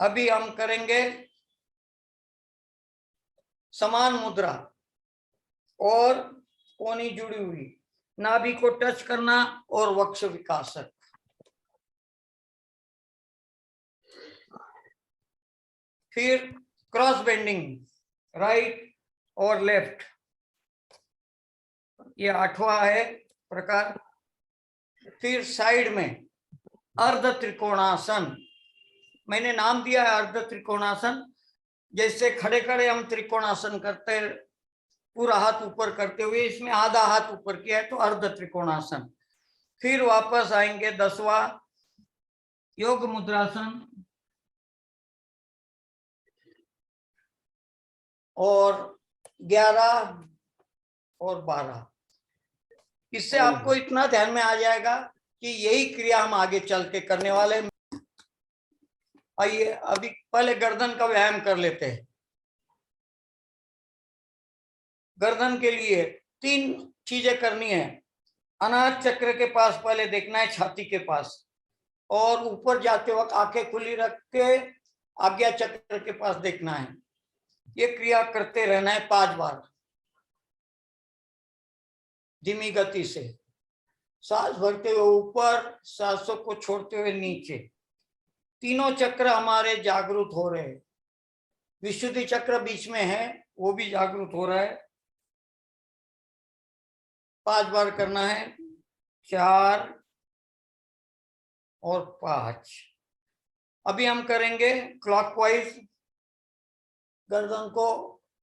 अभी हम करेंगे समान मुद्रा और कोनी जुड़ी हुई, नाभि को टच करना और वक्ष विकासक। फिर क्रॉस बेंडिंग, राइट और लेफ्ट, ये 8वां है प्रकार। फिर साइड में अर्ध त्रिकोणासन, मैंने नाम दिया है अर्ध त्रिकोणासन। जैसे खड़े खड़े हम त्रिकोणासन करते हैं, पूरा हाथ ऊपर करते हुए, इसमें आधा हाथ ऊपर किया है तो अर्ध त्रिकोणासन। फिर वापस आएंगे 10वां योग मुद्रासन और 11 और 12। इससे आपको इतना ध्यान में आ जाएगा कि यही क्रिया हम आगे चल के करने वाले हैं। आइए अभी पहले गर्दन का व्यायाम कर लेते हैं। गर्दन के लिए 3 चीजें करनी है। अनाहत चक्र के पास पहले देखना है, छाती के पास, और ऊपर जाते वक्त आंखें खुली रख के आज्ञा चक्र के पास देखना है। ये क्रिया करते रहना है 5 बार धीमी गति से, सांस भरते हुए ऊपर, सांसों को छोड़ते हुए नीचे। तीनों चक्र हमारे जागृत हो रहे हैं। विशुद्धि चक्र बीच में है, वो भी जागृत हो रहा है। 5 बार करना है, 4 और 5। अभी हम करेंगे क्लॉकवाइज गर्दन को,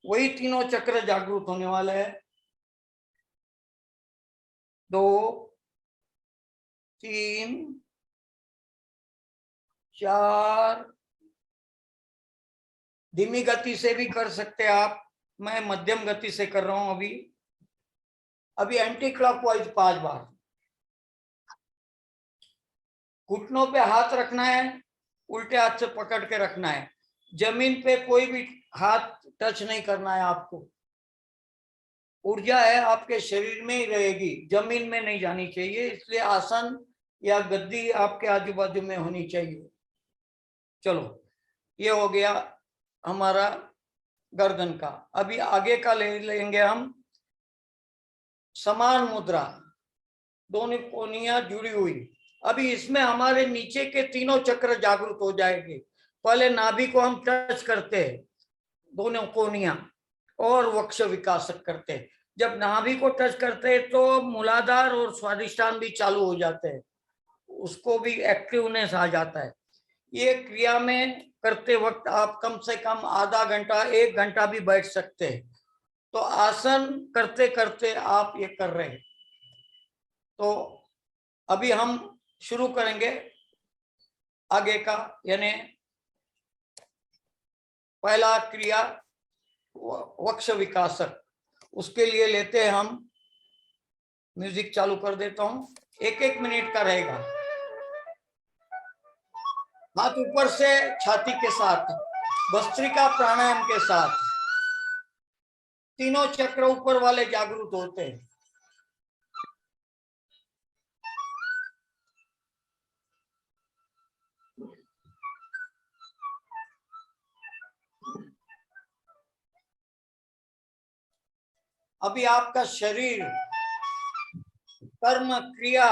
वही तीनों चक्र जागृत होने वाले हैं। 2 3 4। धीमी गति से भी कर सकते हैं आप, मैं मध्यम गति से कर रहा हूं। अभी एंटी क्लॉकवाइज 5 बार। घुटनों पे हाथ रखना है, उल्टे हाथ से पकड़ के रखना है। जमीन पे कोई भी हाथ टच नहीं करना है आपको। ऊर्जा है आपके शरीर में ही रहेगी, जमीन में नहीं जानी चाहिए, इसलिए आसन या गद्दी आपके आजू बाजू में होनी चाहिए। चलो, ये हो गया हमारा गर्दन का। अभी आगे का ले लेंगे हम समान मुद्रा, दोनों कोनियां जुड़ी हुई। अभी इसमें हमारे नीचे के तीनों चक्र जागृत हो जाएंगे। पहले नाभि को हम टच करते हैं, दोनों कोनियां, और वक्ष विकासक करते हैं। जब नाभि को टच करते हैं तो मूलाधार और स्वादिष्टान भी चालू हो जाते हैं, उसको भी एक्टिवनेस आ जाता है। ये क्रिया में करते वक्त आप कम से कम आधा घंटा 1 घंटा भी बैठ सकते हैं। तो आसन करते करते आप ये कर रहे हैं। तो अभी हम शुरू करेंगे आगे का, यानी पहला क्रिया वक्ष विकासक। उसके लिए लेते हैं हम, म्यूजिक चालू कर देता हूं, 1-1 मिनट का रहेगा। हाथ ऊपर से छाती के साथ, भस्त्रिका प्राणायाम के साथ, तीनों चक्र ऊपर वाले जागृत होते हैं। अभी आपका शरीर, कर्म, क्रिया,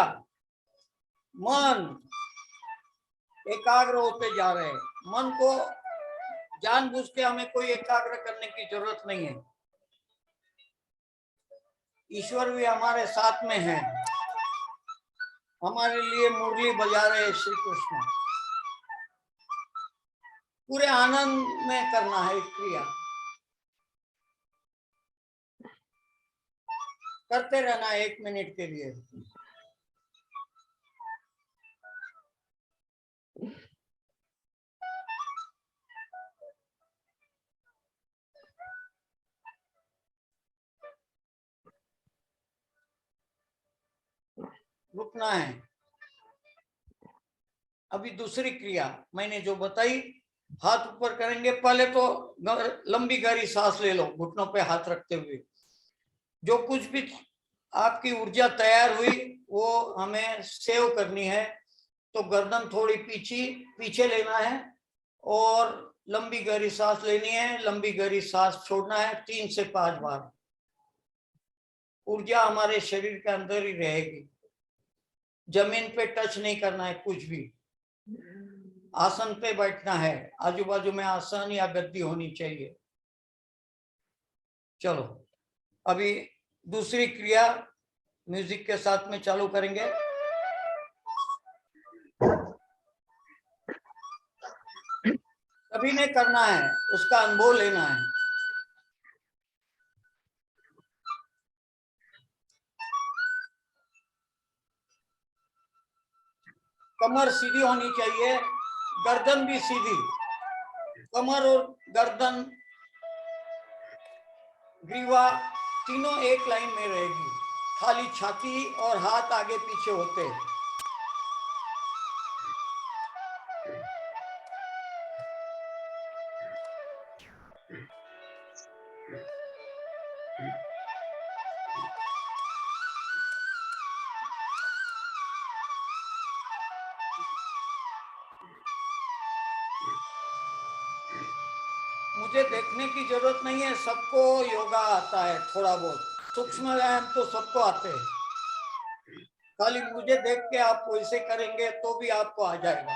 मन एकाग्र होते जा रहे हैं। मन को जानबूझ के हमें कोई एकाग्र करने की जरूरत नहीं है। ईश्वर भी हमारे साथ में है, हमारे लिए मुरली बजा रहे हैं श्री कृष्ण। पूरे आनंद में करना है क्रिया, करते रहना 1 मिनट के लिए। रुकना है। अभी दूसरी क्रिया मैंने जो बताई, हाथ ऊपर करेंगे। पहले तो लंबी गहरी सांस ले लो घुटनों पे हाथ रखते हुए। जो कुछ भी आपकी ऊर्जा तैयार हुई वो हमें सेव करनी है। तो गर्दन थोड़ी पीछे लेना है और लंबी गहरी सांस लेनी है, लंबी गहरी सांस छोड़ना है 3 से 5 बार। ऊर्जा हमारे शरीर के अंदर ही रहेगी। जमीन पे टच नहीं करना है कुछ भी। आसन पे बैठना है, आजू बाजू में आसन या गद्दी होनी चाहिए। चलो अभी दूसरी क्रिया म्यूजिक के साथ में चालू करेंगे। सभी ने करना है, उसका अनुभव लेना है। कमर सीधी होनी चाहिए, गर्दन भी सीधी। कमर और गर्दन, ग्रीवा तीनों एक लाइन में रहेगी। खाली छाती और हाथ आगे पीछे होते हैं। मुझे देखने की जरूरत नहीं है, सबको योगा आता है थोड़ा बहुत। सूक्ष्म व्यायाम तो सबको आते हैं। खाली मुझे देख के आप वैसे करेंगे तो भी आपको आ जाएगा।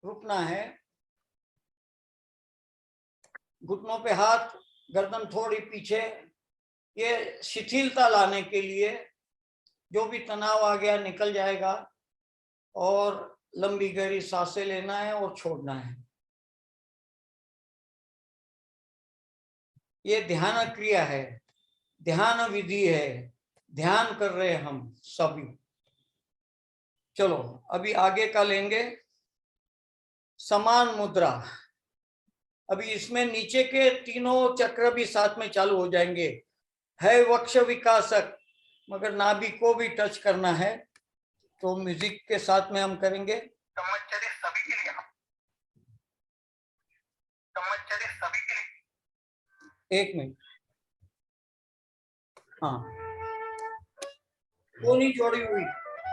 रुकना है। घुटनों पे हाथ, गर्दन थोड़ी पीछे। ये शिथिलता लाने के लिए, जो भी तनाव आ गया निकल जाएगा। और लंबी गहरी सांसें लेना है और छोड़ना है। ये ध्यान क्रिया है, ध्यान विधि है। ध्यान कर रहे हैं हम सभी। चलो अभी आगे का लेंगे समान मुद्रा। अभी इसमें नीचे के तीनों चक्र भी साथ में चालू हो जाएंगे। है वक्ष विकासक, मगर नाभि को भी टच करना है। तो म्यूजिक के साथ में हम करेंगे। सभी के लिए, सभी के लिए। 1 मिनट। हाँ, कोनी जोड़ी हुई,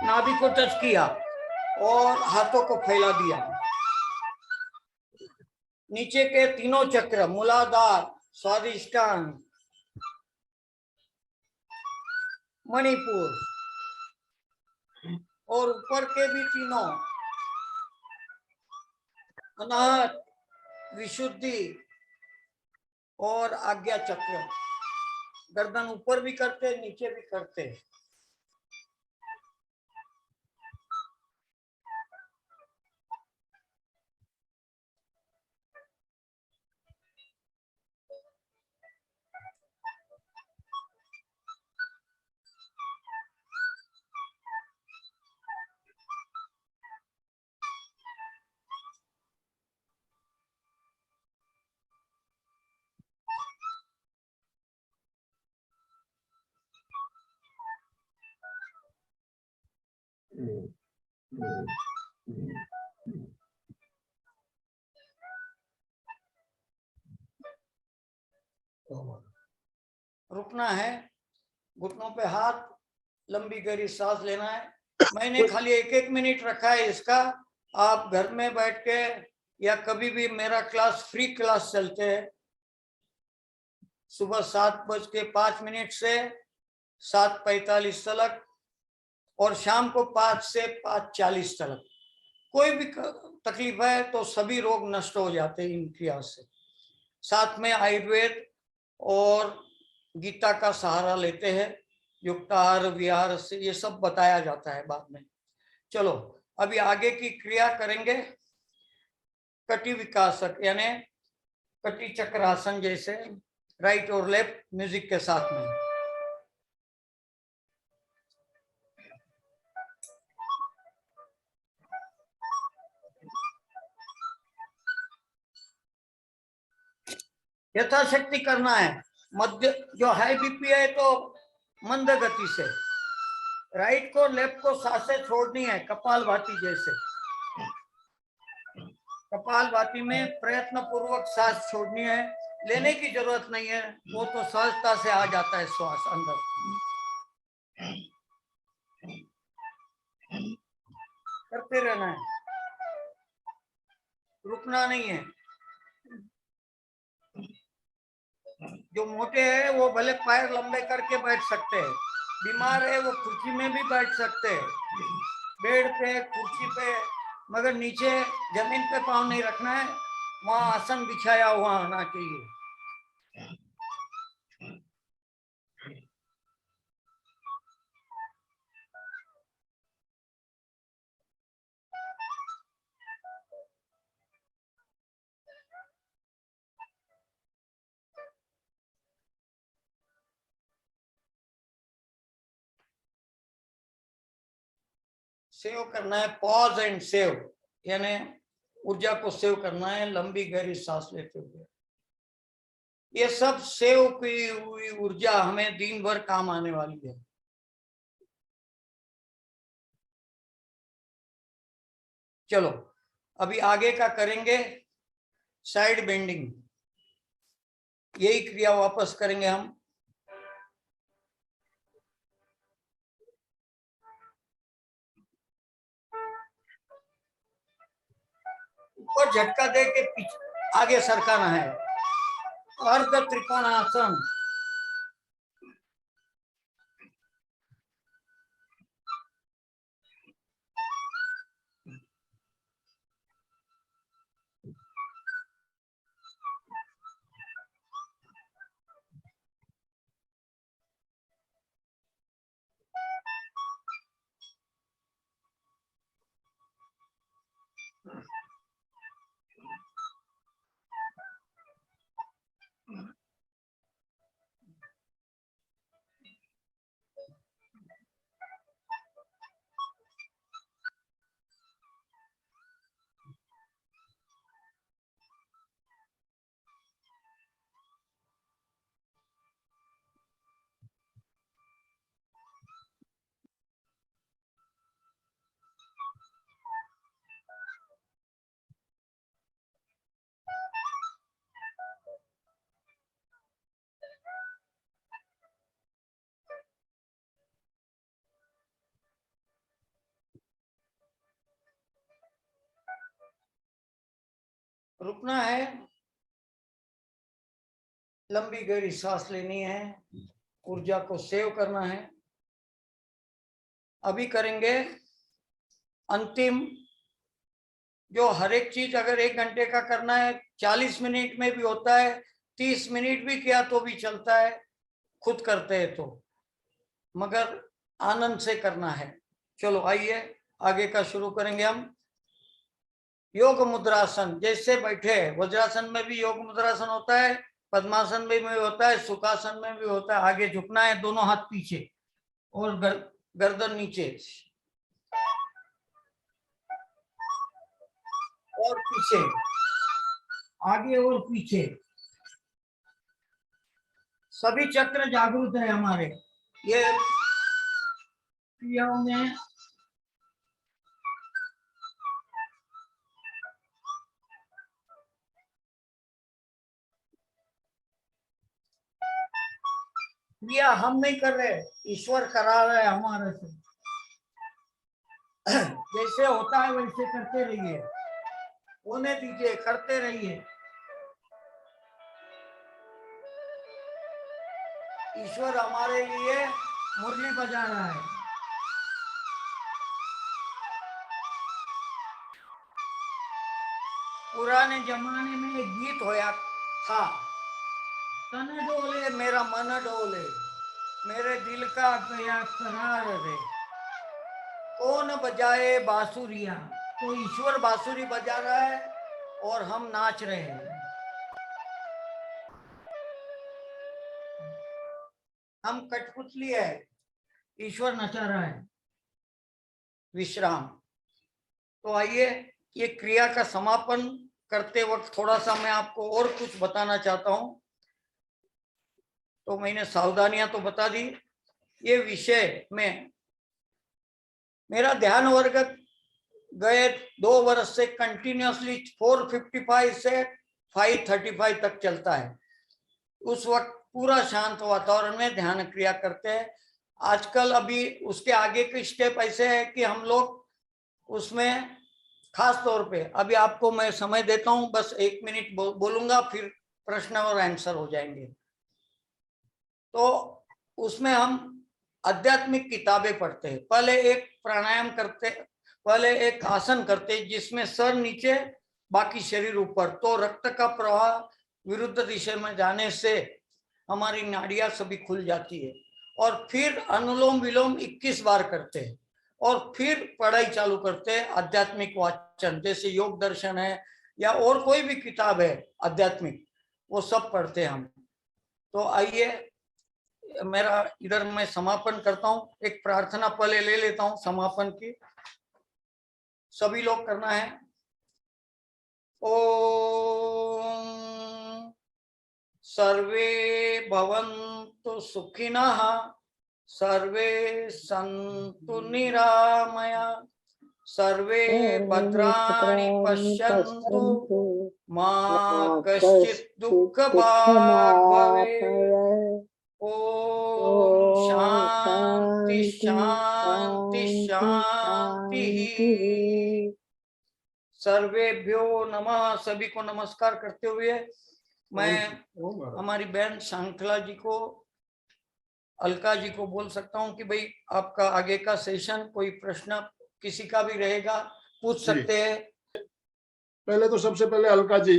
नाभि को टच किया और हाथों को फैला दिया। नीचे के तीनों चक्र, मूलाधार, स्वादिष्टान, मणिपुर, और ऊपर के भी तीनों, अनाहत, विशुद्धि और आज्ञा चक्र। गर्दन ऊपर भी करते, नीचे भी करते। रुकना है। घुटनों पे हाथ, लंबी गहरी सांस लेना है। मैंने खाली 1-1 मिनट रखा है इसका। आप घर में बैठ के या कभी भी, मेरा क्लास फ्री क्लास चलते हैं सुबह 7:05 से 7:45 तक, और शाम को 5 से 5:40 तक। कोई भी तकलीफ है तो सभी रोग नष्ट हो जाते हैं इन क्रिया से। साथ में आयुर्वेद और गीता का सहारा लेते हैं। युक्ताहार विहार से ये सब बताया जाता है बाद में। चलो अभी आगे की क्रिया करेंगे। कटी विकासक यानी कटी चक्रासन जैसे, राइट और लेफ्ट म्यूजिक के साथ में। यथाशक्ति करना है। मध्य जो हाई बीपी है तो मंद गति से, राइट को लेफ्ट को सांसें छोड़नी है कपालभाति जैसे। कपालभाति में प्रयत्न पूर्वक सांस छोड़नी है, लेने की जरूरत नहीं है, वो तो सहजता से आ जाता है श्वास अंदर। करते रहना है, रुकना नहीं है। जो मोटे हैं वो भले पैर लंबे करके बैठ सकते हैं, बीमार है वो कुर्सी में भी बैठ सकते हैं, बेड पे कुर्सी पे, मगर नीचे जमीन पे पाँव नहीं रखना है, वहां आसन बिछाया हुआ होना चाहिए। सेव करना है, पॉज एंड सेव, यानी ऊर्जा को सेव करना है, लंबी गहरी सांस लेते हुए। ये सब सेव की हुई ऊर्जा हमें दिन भर काम आने वाली है। चलो अभी आगे का करेंगे साइड बेंडिंग, यही क्रिया वापस करेंगे हम। ऊपर झटका दे के पीछे आगे सरकाना है, अर्ध त्रिकोणासन। रुकना है, लंबी गहरी सांस लेनी है, ऊर्जा को सेव करना है। अभी करेंगे अंतिम, जो हर एक चीज अगर 1 घंटे का करना है 40 मिनट में भी होता है, 30 मिनट भी किया तो भी चलता है, खुद करते हैं तो, मगर आनंद से करना है। चलो आइए आगे का शुरू करेंगे हम। योग मुद्रासन, जैसे बैठे वज्रासन में भी योग मुद्रासन होता है, पद्मासन में भी होता है, सुखासन में भी होता है। आगे झुकना है, दोनों हाथ पीछे और गर्दन नीचे और पीछे, आगे और पीछे, सभी चक्र जागृत है हमारे। ये क्रियाओं में क्रिया हम नहीं कर रहे, ईश्वर करा रहे हैं हमारे से। जैसे होता है वैसे करते रहिए, होने दीजिए, करते रहिए। ईश्वर हमारे लिए मुरली बजा रहा है। पुराने जमाने में एक गीत होया था, तन डोले मेरा मन डोले, मेरे दिल का गया करार रे, कौन बजाए बांसुरिया। तो ईश्वर बांसुरी बजा रहा है और हम नाच रहे हैं। हम कठपुतली है, ईश्वर नचा रहा है। विश्राम। तो आइए ये क्रिया का समापन करते वक्त थोड़ा सा मैं आपको और कुछ बताना चाहता हूं। तो मैंने सावधानियां तो बता दी। ये विषय में मेरा ध्यान वर्ग गए 2 वर्ष से कंटिन्यूअसली 455 से 535 तक चलता है। उस वक्त पूरा शांत वातावरण में ध्यान क्रिया करते हैं। आजकल अभी उसके आगे के स्टेप ऐसे है कि हम लोग उसमें खास तौर पे, अभी आपको मैं समय देता हूं, बस 1 मिनट बोलूंगा, फिर प्रश्न और आंसर हो जाएंगे। तो उसमें हम आध्यात्मिक किताबें पढ़ते हैं। पहले एक प्राणायाम करते, पहले एक आसन करते जिसमें सर नीचे बाकी शरीर ऊपर, तो रक्त का प्रवाह विरुद्ध दिशा में जाने से हमारी नाड़ियां सभी खुल जाती है। और फिर अनुलोम विलोम 21 बार करते हैं और फिर पढ़ाई चालू करते हैं। आध्यात्मिक वाचन जैसे योग दर्शन है या और कोई भी किताब है आध्यात्मिक, वो सब पढ़ते हैं हम। तो आइए मेरा इधर मैं समापन करता हूँ। एक प्रार्थना पहले ले लेता हूँ समापन की, सभी लोग करना है। ओम सर्वे भवन्तु सुखिनः, सर्वे सन्तु निरामया, सर्वे भद्राणि पश्यन्तु, मा कश्चित् दुःखभाग् भवेत्। ओम शांति शांति शांति। सर्वेभ्यो नमः। सभी को नमस्कार करते हुए मैं हमारी बहन शांतला जी को, अलका जी को बोल सकता हूं कि भाई आपका आगे का सेशन, कोई प्रश्न किसी का भी रहेगा पूछ सकते हैं। पहले तो सबसे पहले अलका जी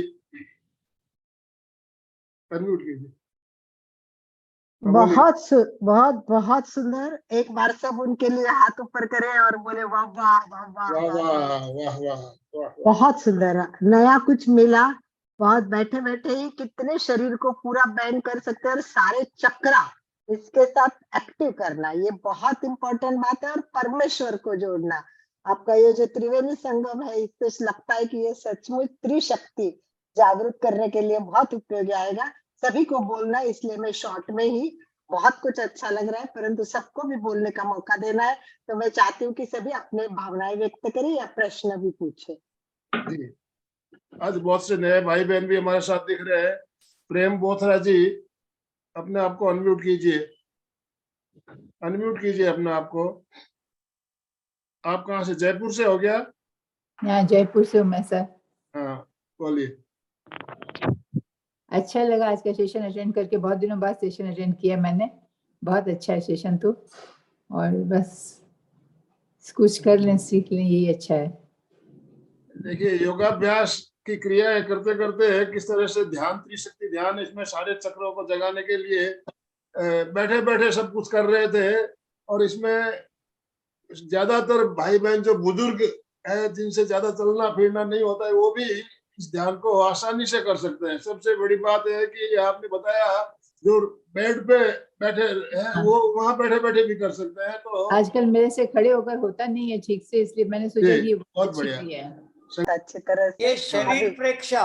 अनम्यूट कीजिए। बहुत बहुत सुंदर। एक बार सब उनके लिए हाथ ऊपर करें और बोले वाह वाह वाह वाह वाह वाह वाह वाह वाह वाह। बहुत सुंदर। नया कुछ मिला। बहुत बैठे बैठे ही कितने शरीर को पूरा बैंड कर सकते हैं और सारे चक्रा इसके साथ एक्टिव करना, ये बहुत इंपॉर्टेंट बात है। और परमेश्वर को जोड़ना, आपका ये जो त्रिवेणी संगम है, इससे लगता है कि ये सचमुच त्रिशक्ति जागृत करने के लिए बहुत उपयोगी आएगा। सभी को बोलना, इसलिए मैं शॉर्ट में ही, बहुत कुछ अच्छा लग रहा है परंतु सबको भी बोलने का मौका देना है। तो मैं चाहती हूँ कि सभी अपने भावनाएं व्यक्त करें या प्रश्न भी पूछे। जी, आज बहुत से नए भाई बहन भी हमारे साथ दिख रहे हैं। प्रेम बोथरा जी, अपने आप को अनम्यूट कीजिए, अनम्यूट कीजिए अपने आप को। आप कहाँ से? जयपुर से हो गया? यहाँ जयपुर से हूँ मैं सर। हाँ बोलिए। अच्छा लगा आज का सेशन अटेंड करके, बहुत दिनों बाद सेशन अटेंड किया मैंने। बहुत अच्छा है सेशन तो, और बस कुछ कर लें, सीख लें, यही अच्छा है। देखिए, योगाभ्यास की क्रियाएं करते करते किस तरह से ध्यान, त्रिशक्ति ध्यान, इसमें सारे चक्रों को जगाने के लिए बैठे बैठे सब कुछ कर रहे थे। और इसमें ज्यादातर भाई बहन जो बुजुर्ग है, जिनसे ज्यादा चलना फिरना नहीं होता है, वो भी इस ध्यान को आसानी से कर सकते हैं। सबसे बड़ी बात है कि आपने बताया जो बेड पे बैठे हैं वो वहां बैठे बैठे भी कर सकते हैं। तो आजकल मेरे से खड़े होकर होता नहीं है ठीक से, इसलिए मैंने सोचा कि बहुत अच्छी बढ़िया क्रिया है। अच्छी तरह से ये शरीर प्रेक्षा,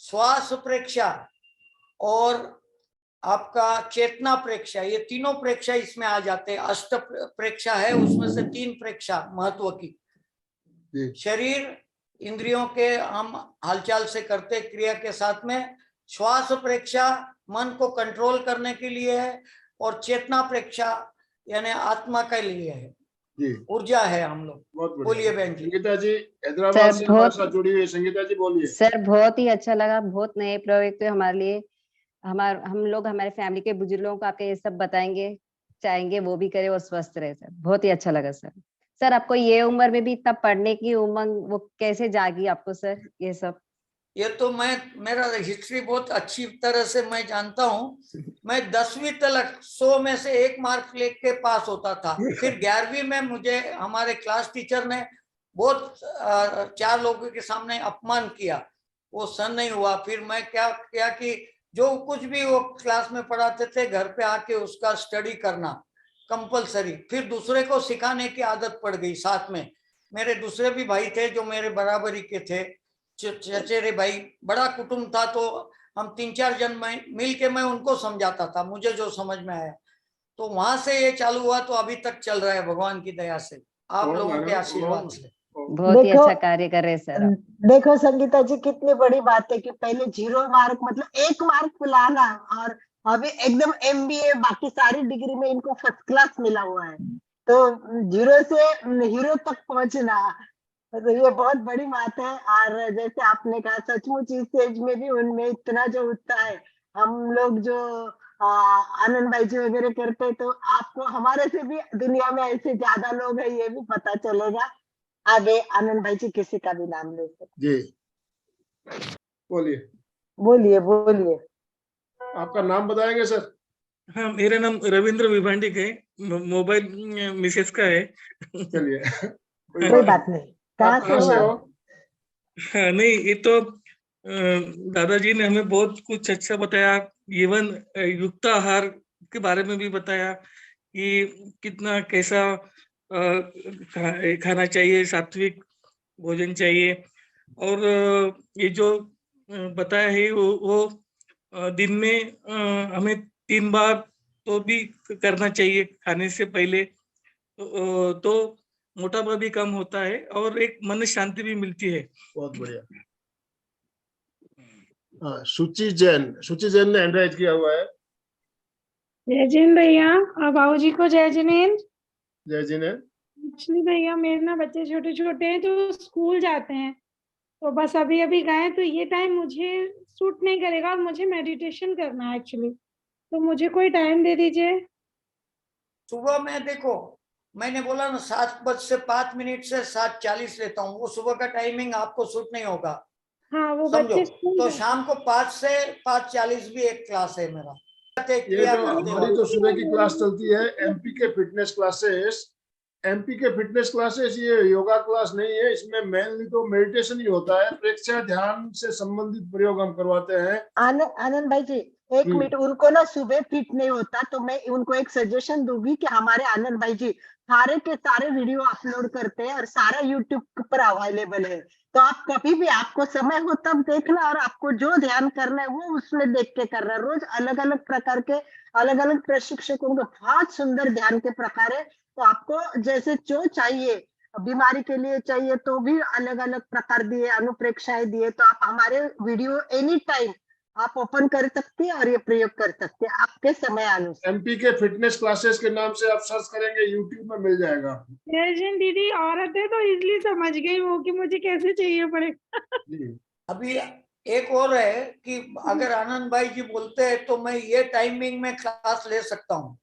श्वास प्रेक्षा और आपका चेतना प्रेक्षा, ये तीनों प्रेक्षा इसमें आ जाते हैं। अष्ट प्रेक्षा है, उसमें से 3 प्रेक्षा महत्व की। शरीर इंद्रियों के हम हालचाल से करते क्रिया के साथ में, श्वास प्रेक्षा मन को कंट्रोल करने के लिए है, और चेतना प्रेक्षा यानी आत्मा के लिए है, ऊर्जा है हम लोग। बोलिए बहन जी। संगीता जी हैदराबाद से हमारे साथ जुड़ी हुई। संगीता जी बोलिए। सर बहुत ही अच्छा लगा, बहुत नए प्रोजेक्ट है हमारे लिए। हम लोग हमारे फैमिली के बुजुर्गों को आपके ये सब बताएंगे, चाहेंगे वो भी करे और स्वस्थ रहे। सर बहुत ही अच्छा लगा सर। सर आपको ये उम्र में भी इतना पढ़ने की उमंग वो कैसे जागी आपको सर ये सब? ये तो मेरा हिस्ट्री बहुत अच्छी तरह से मैं जानता हूँ। मैं 10वीं तक 100 में से 1 मार्क लेके पास होता था। फिर 11वीं में मुझे हमारे क्लास टीचर ने बहुत 4 लोगों के सामने अपमान किया, वो सहन नहीं हुआ। फिर मैं क्या किया कि जो कुछ भी वो क्लास में पढ़ाते थे घर पे आके उसका स्टडी करना कंपलसरी। फिर दूसरे को सिखाने की आदत पड़ गई। साथ में मेरे दूसरे भी भाई थे जो मेरे बराबरी के थे, चचेरे भाई। बड़ा कुटुंब था तो हम 3-4 जन मिल के मैं उनको समझाता था, मुझे जो समझ में आया, तो वहां से ये चालू हुआ, तो अभी तक चल रहा है भगवान की दया से, आप लोगों के आशीर्वाद से। बहुत ही देखो, अच्छा कार्य कर रहे हैं सर आप। देखो संगीता जी, कितनी बड़ी बात है कि पहले 0 मार्क मतलब 1 मार्क लाना, और अभी एकदम MBA बाकी सारी डिग्री में इनको फर्स्ट क्लास मिला हुआ है। तो 0 से हीरो तक पहुंचना, तो ये बहुत बड़ी बात है। और जैसे आपने कहा, सचमुच इस एज में भी उनमें इतना जो उत्साह है। हम लोग जो आनंद भाई जी वगैरह करते हैं, तो आपको हमारे से भी दुनिया में ऐसे ज्यादा लोग हैं, ये भी पता चलेगा। आगे आनंद भाई जी किसी का भी नाम ले सकते, जी बोलिए, बोलिए बोलिए। आपका नाम बताएंगे सर? हाँ, मेरा नाम रविंद्र विभांडिक है, मोबाइल मिसेस का है। चलिए कोई बात नहीं। कहाँ आप से कहाँ हो से आप? हो? हाँ, नहीं, ये तो दादाजी ने हमें बहुत कुछ अच्छा बताया, इवन युक्त आहार के बारे में भी बताया कि कितना कैसा खाना चाहिए, सात्विक भोजन चाहिए। और ये जो बताया है वो दिन में हमें 3 बार तो भी करना चाहिए खाने से पहले, तो मोटापा भी कम होता है और एक मन शांति भी मिलती है। बहुत बढ़िया। हाँ, शुचि जैन ने हैंड राइज किया हुआ है। जय जिन भैया, और बाबूजी को जय जिनेन्द्र। जय जी ने। एक्चुअली भैया मेरे ना बच्चे छोटे छोटे हैं, तो स्कूल जाते हैं, तो बस अभी अभी गए, तो ये टाइम मुझे सूट नहीं करेगा, और मुझे मेडिटेशन करना है एक्चुअली, तो मुझे कोई टाइम दे दीजिए। सुबह में देखो, मैंने बोला ना 7:05 से 7:40 लेता हूँ, वो सुबह का टाइमिंग आपको सूट नहीं होगा। हाँ, वो समझो, बच्चे स्कूल तो शाम को 5 से 5:40 भी एक क्लास है मेरा। ये तो हमारी तो सुबह की क्लास चलती है, एमपी के फिटनेस क्लासेस। एमपी के फिटनेस क्लासेस ये योगा क्लास नहीं है, इसमें मेनली तो मेडिटेशन ही होता है, प्रेक्षण ध्यान से संबंधित प्रयोग हम करवाते हैं। आनंद भाई जी, एक मिनट, उनको ना सुबह फिट नहीं होता, तो मैं उनको एक सजेशन दूंगी कि हमारे आनंद भाई जी सारे के सारे वीडियो अपलोड करते हैं और सारा यूट्यूब पर अवेलेबल है। तो आप कभी भी आपको समय हो तब देखना, और आपको जो ध्यान करना है वो उसमें देख के करना है। रोज अलग अलग प्रकार के अलग अलग प्रशिक्षकों के बहुत सुंदर ध्यान के प्रकार है। तो आपको जैसे जो चाहिए, बीमारी के लिए चाहिए तो भी अलग अलग प्रकार दिए, अनुप्रेक्षाएं दिए, तो आप हमारे वीडियो एनी टाइम आप ओपन कर सकते हैं और ये प्रयोग कर सकते हैं आपके समय अनुसार। एमपी के फिटनेस क्लासेस के नाम से आप सर्च करेंगे, यूट्यूब में मिल जाएगा। जय जिन दीदी, औरत है तो इजली समझ गई वो कि मुझे कैसे चाहिए पड़ेगा। अभी एक और है कि अगर आनंद भाई जी बोलते हैं तो मैं ये टाइमिंग में क्लास ले सकता हूँ।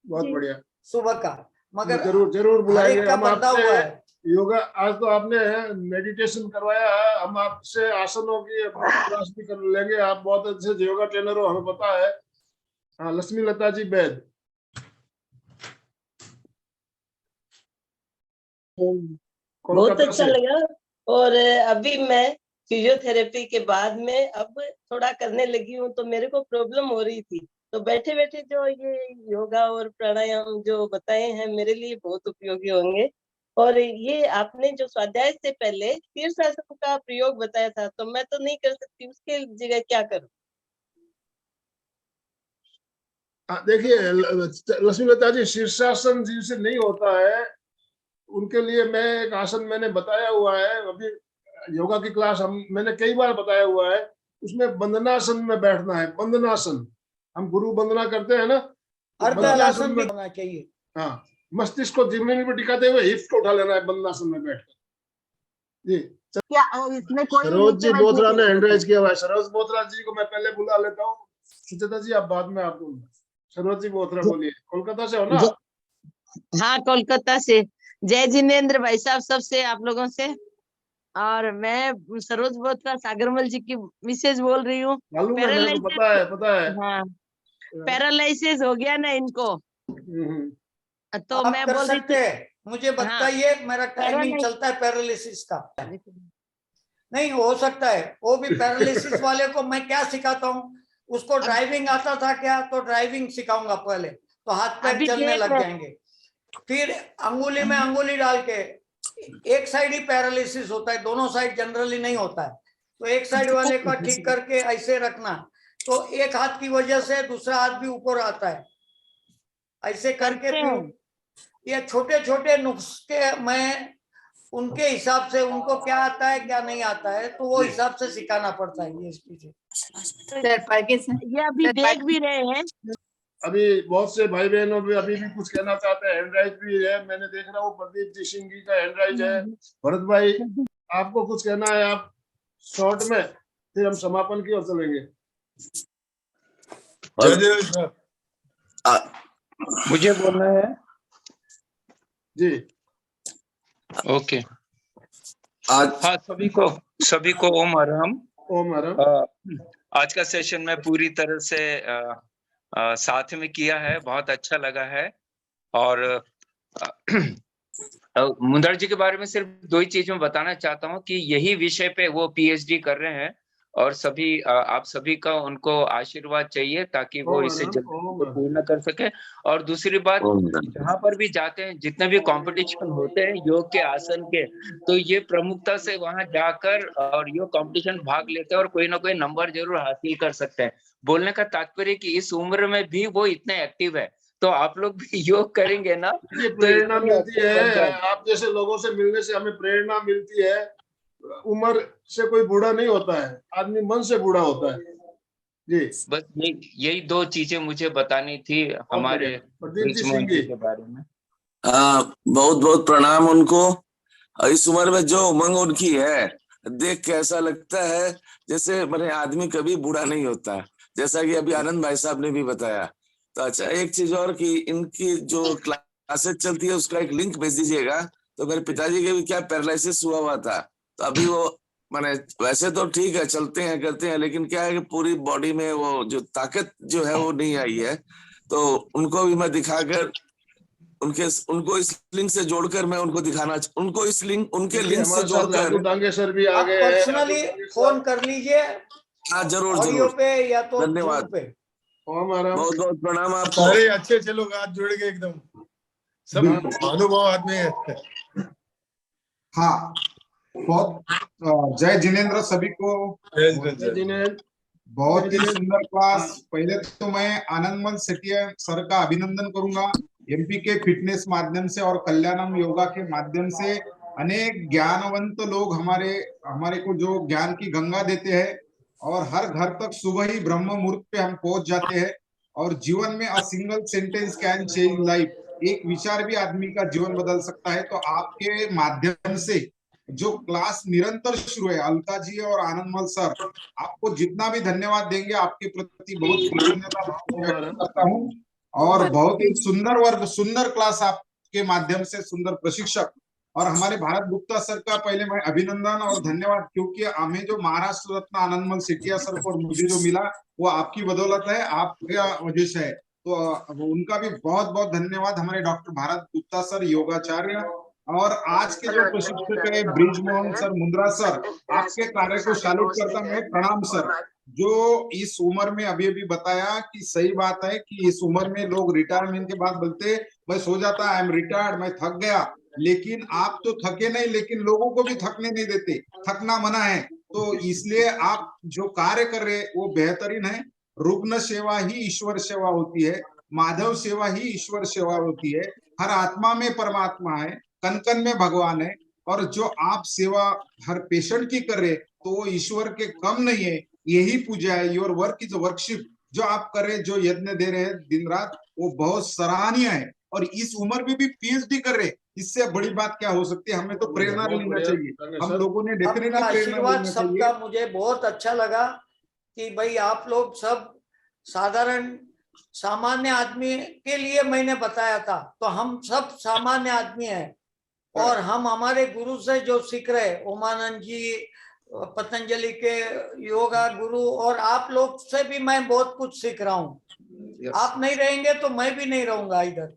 बहुत बढ़िया। सुबह का, मगर जरूर बुलाएंगे हर एक का हम बंधा आपसे। हुआ है योगा आज तो आपने मेडिटेशन करवाया है, हम आपसे आसनों की क्लास भी कर लेंगे। आप बहुत अच्छे योगा ट्रेनर हो, हमें पता है। हाँ, लक्ष्मी लता जी बैद। बहुत अच्छा लगा। और अभी मैं फिजियोथेरेपी के बाद में अब थोड़ा करने लगी हूँ, तो मेरे को प्रॉब्लम हो रही थी, तो बैठे बैठे जो ये योगा और प्राणायाम जो बताए हैं मेरे लिए बहुत उपयोगी होंगे। और ये आपने जो स्वाध्याय से पहले शीर्षासन का प्रयोग बताया था, तो मैं तो नहीं कर सकती, उसके जगह क्या करूं? देखिए लक्ष्मी लता जी, शीर्षासन जिनसे नहीं होता है उनके लिए मैं एक आसन मैंने बताया हुआ है। अभी योगा की क्लास मैंने कई बार बताया हुआ है। उसमें वंदनासन में बैठना है। वंदनासन, हम गुरु वंदना करते हैं ना, अर्धहलासन भी होना चाहिए। हाँ, मस्तिष्क को जमीन पर टिकाते हुए हिप्स को उठा लेना है वंदनासन में बैठकर। जी क्या इसमें कोई सरोज जी बोथरा ने हैंड रेज किया हुआ है। सरोज बोथरा जी को मैं पहले बुला लेता हूँ, सुचेता जी आप बाद में आपको। सरोज जी बोथरा बोलिए, कोलकाता से हो ना? हाँ, कोलकाता से। जय जिनेन्द्र भाई साहब, सबसे आप लोगों से। और मैं सरोज बोथरा सागरमल जी की मिसेज बोल रही हूँ। मालूम है, मेरे को पता है। हाँ, पैरालाइसिस हो गया ना इनको, तो आप मैं कर बोल रही सकते हैं, मुझे बताइए। मेरा टाइमिंग चलता है पैरालिसिस का। नहीं हो सकता है वो भी। पैरालिसिस वाले को मैं क्या सिखाता हूँ, उसको ड्राइविंग आता था क्या, तो ड्राइविंग सिखाऊंगा पहले, तो हाथ पैर चलने लग जाएंगे। फिर अंगुली में अंगुली डाल के, एक साइड ही पैरालिसिस होता है, दोनों साइड जनरली नहीं होता है, तो एक साइड वाले का ठीक करके ऐसे रखना, तो एक हाथ की वजह से दूसरा हाथ भी ऊपर आता है। ऐसे करके फिर ये छोटे छोटे नुस्खे मैं उनके हिसाब से, उनको क्या आता है क्या नहीं आता है, तो वो हिसाब से सिखाना पड़ता है ये चीजें। सर पार्किंसन ये अभी देख भी रहे हैं। अभी बहुत से भाई बहनों भी अभी भी कुछ कहना चाहते हैं। हैंड राइज भी है, मैंने देख रहा हूँ प्रदीप जी सिंह जी का हैंड राइज है। भरत भाई आपको कुछ कहना है, आप शॉर्ट में, फिर हम समापन की ओर चलेंगे। मुझे बोलना है जी। ओके। हाँ, सभी को ओम अरहम। ओम अरहम। आज का सेशन में पूरी तरह से साथ में किया है, बहुत अच्छा लगा है। और मुंदड़ जी के बारे में सिर्फ 2 ही चीज मैं बताना चाहता हूँ कि यही विषय पे वो पीएचडी कर रहे हैं, और सभी आप सभी का उनको आशीर्वाद चाहिए ताकि वो इसे जल्दी पूर्ण कर सके। और दूसरी बात, जहाँ पर भी जाते हैं, जितने भी कंपटीशन होते हैं योग के, आसन के, तो ये प्रमुखता से वहां जाकर और योग कंपटीशन भाग लेते हैं और कोई ना कोई नंबर जरूर हासिल कर सकते हैं। बोलने का तात्पर्य कि इस उम्र में भी वो इतने एक्टिव है, तो आप लोग भी योग करेंगे ना, ये प्रेरणा मिलती है। आप जैसे लोगों से मिलने से हमें प्रेरणा मिलती है। उम्र से कोई बूढ़ा नहीं होता है, आदमी मन से बूढ़ा होता है। जी, बस यही 2 चीजें मुझे बतानी थी हमारे प्रदीप जी सिंह जी के बारे में। बहुत बहुत प्रणाम उनको। इस उम्र में जो उमंग उनकी है, देख के ऐसा लगता है जैसे मैंने आदमी कभी बूढ़ा नहीं होता, जैसा कि अभी आनंद भाई साहब ने भी बताया। तो अच्छा, एक चीज और कि इनकी जो क्लासेस चलती है उसका एक लिंक भेज दीजिएगा। तो मेरे पिताजी के भी क्या पैरालिसिस हुआ था, तो अभी वो माने वैसे तो ठीक है, चलते हैं करते हैं, लेकिन क्या है कि पूरी बॉडी में वो जो ताकत जो है वो नहीं आई है। तो उनको भी मैं दिखाकर उनको इस लिंक से जोड़कर मैं उनको दिखाना, उनको इस लिंक, उनके लिंक से जोड़कर डांगे सर भी आ गए। पर्सनली फोन कर लीजिए। हाँ, जरूर ऑडियो जरूर। पे या तो धन्यवाद, पे। बहुत बहुत प्रणाम आपको। अरे अच्छे लोग आज जुड़ गए एकदम, सब अनुभव आदमी है। हाँ, बहुत जय जिनेंद्र सभी को। जय जिनेंद्र। बहुत ही सुंदर क्लास। पहले तो मैं आनंदमल सेठिया सर का अभिनंदन करूंगा। एमपी के फिटनेस माध्यम से और कल्याणम योगा के माध्यम से अनेक ज्ञानवंत लोग हमारे को जो ज्ञान की गंगा देते हैं, और हर घर तक सुबह ही ब्रह्म मुहूर्त पे हम पहुंच जाते हैं। और जीवन में a single sentence can change life, एक विचार भी आदमी का जीवन बदल सकता है। तो आपके माध्यम से जो क्लास निरंतर शुरू है, अलका जी और आनंदमल सर, आपको जितना भी धन्यवाद देंगे, आपके प्रति बहुत कृतज्ञता व्यक्त करता हूँ। और बहुत ही सुंदर वर्ग, सुंदर क्लास आपके माध्यम से, सुंदर प्रशिक्षक। और हमारे भारत गुप्ता सर का पहले मैं अभिनंदन और धन्यवाद, क्योंकि हमें जो महाराष्ट्र रत्न आनंदमल सेठिया सर को मुझे जो मिला वो आपकी बदौलत है, आपका वजह से है। तो उनका भी बहुत बहुत धन्यवाद। हमारे डॉक्टर भारत गुप्ता सर योगाचार्य, और आज के जो प्रशिक्षक है ब्रिजमोहन सर, मुंद्रा सर, आपके कार्य को सैल्यूट करता मैं। प्रणाम सर। जो इस उम्र में अभी अभी बताया कि सही बात है कि इस उम्र में लोग रिटायरमेंट के बाद बोलते मैं सो जाता, आई एम रिटायर्ड, मैं थक गया। लेकिन आप तो थके नहीं, लेकिन लोगों को भी थकने नहीं देते, थकना मना है। तो इसलिए आप जो कार्य कर रहे वो बेहतरीन है। रुग्ण सेवा ही ईश्वर सेवा होती है, माधव सेवा ही ईश्वर सेवा होती है। हर आत्मा में परमात्मा है, कन कन में भगवान है। और जो आप सेवा हर पेशेंट की कर रहे तो वो ईश्वर के कम नहीं है, यही पूजा है। Your work is worship. जो आप कर रहे, जो यज्ञ दे रहे हैं दिन रात, वो बहुत सराहनीय है। और इस उम्र में भी पीएचडी कर रहे, इससे बड़ी बात क्या हो सकती है। हमें तो प्रेरणा लेना चाहिए, हम लोगों ने डेफिनेटली आशीर्वाद सबका मुझे बहुत अच्छा लगा कि भाई आप लोग सब साधारण सामान्य आदमी के लिए मैंने बताया था, तो हम सब सामान्य आदमी हैं। और हम हमारे गुरु से जो सीख रहे, ओमानंद जी, पतंजलि के योगा गुरु, और आप लोग से भी मैं बहुत कुछ सीख रहा हूँ। आप नहीं रहेंगे तो मैं भी नहीं रहूंगा इधर।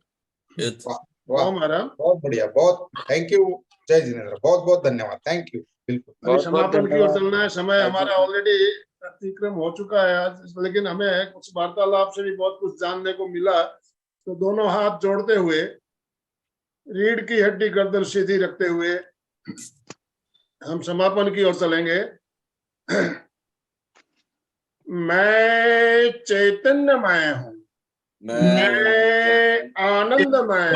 बहुत बढ़िया, बहुत थैंक यू। जय जिनेंद्र, बहुत बहुत धन्यवाद, थैंक यू। बिल्कुल समापन की ओर चलना है, समय हमारा ऑलरेडी अतिक्रम हो चुका है आज, लेकिन हमें कुछ वार्तालाप से भी बहुत कुछ जानने को मिला। तो दोनों हाथ जोड़ते हुए, रीढ़ की हड्डी गर्दन सीधी रखते हुए हम समापन की ओर चलेंगे। मैं चैतन्यमय हूँ, मैं आनंदमय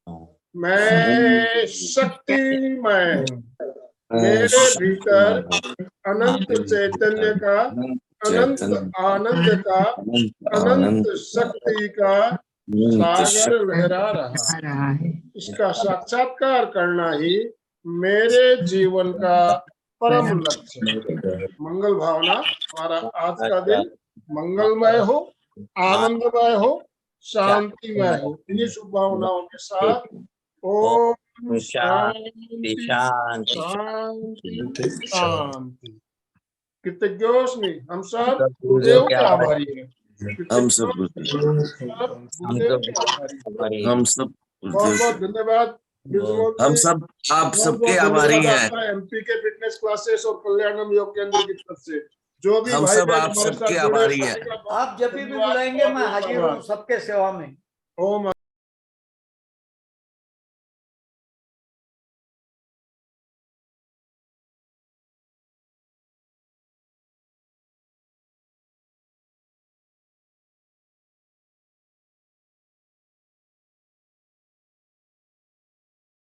हूँ, मैं शक्तिमय हूँ। मेरे भीतर अनंत चैतन्य का, अनंत आनंद का, अनंत शक्ति का सागर लहरा रहा है। इसका साक्षात्कार करना ही मेरे जीवन का परम लक्ष्य है। मंगल भावना, हमारा आज का दिन मंगलमय हो, आनंदमय हो, शांतिमय हो। इन्हीं शुभ भावनाओं के साथ ओम शांति शांति शांति। कृतज्ञोस्मि, हम सब गुरुदेव के आभारी हैं। हम सब गुरुदेव के आभारी हैं। हम सब बहुत बहुत धन्यवाद। हम सब आप सबके आभारी हैं। एमपी के फिटनेस क्लासेस और कल्याणम योग केंद्र की तरफ से जो भी हम भाई सब बहन आप हमारे सबके साथ जुड़े, आभारी हैं। आप जब भी बुलाएंगे मैं हाजिर हूँ सबके सेवा में। ओम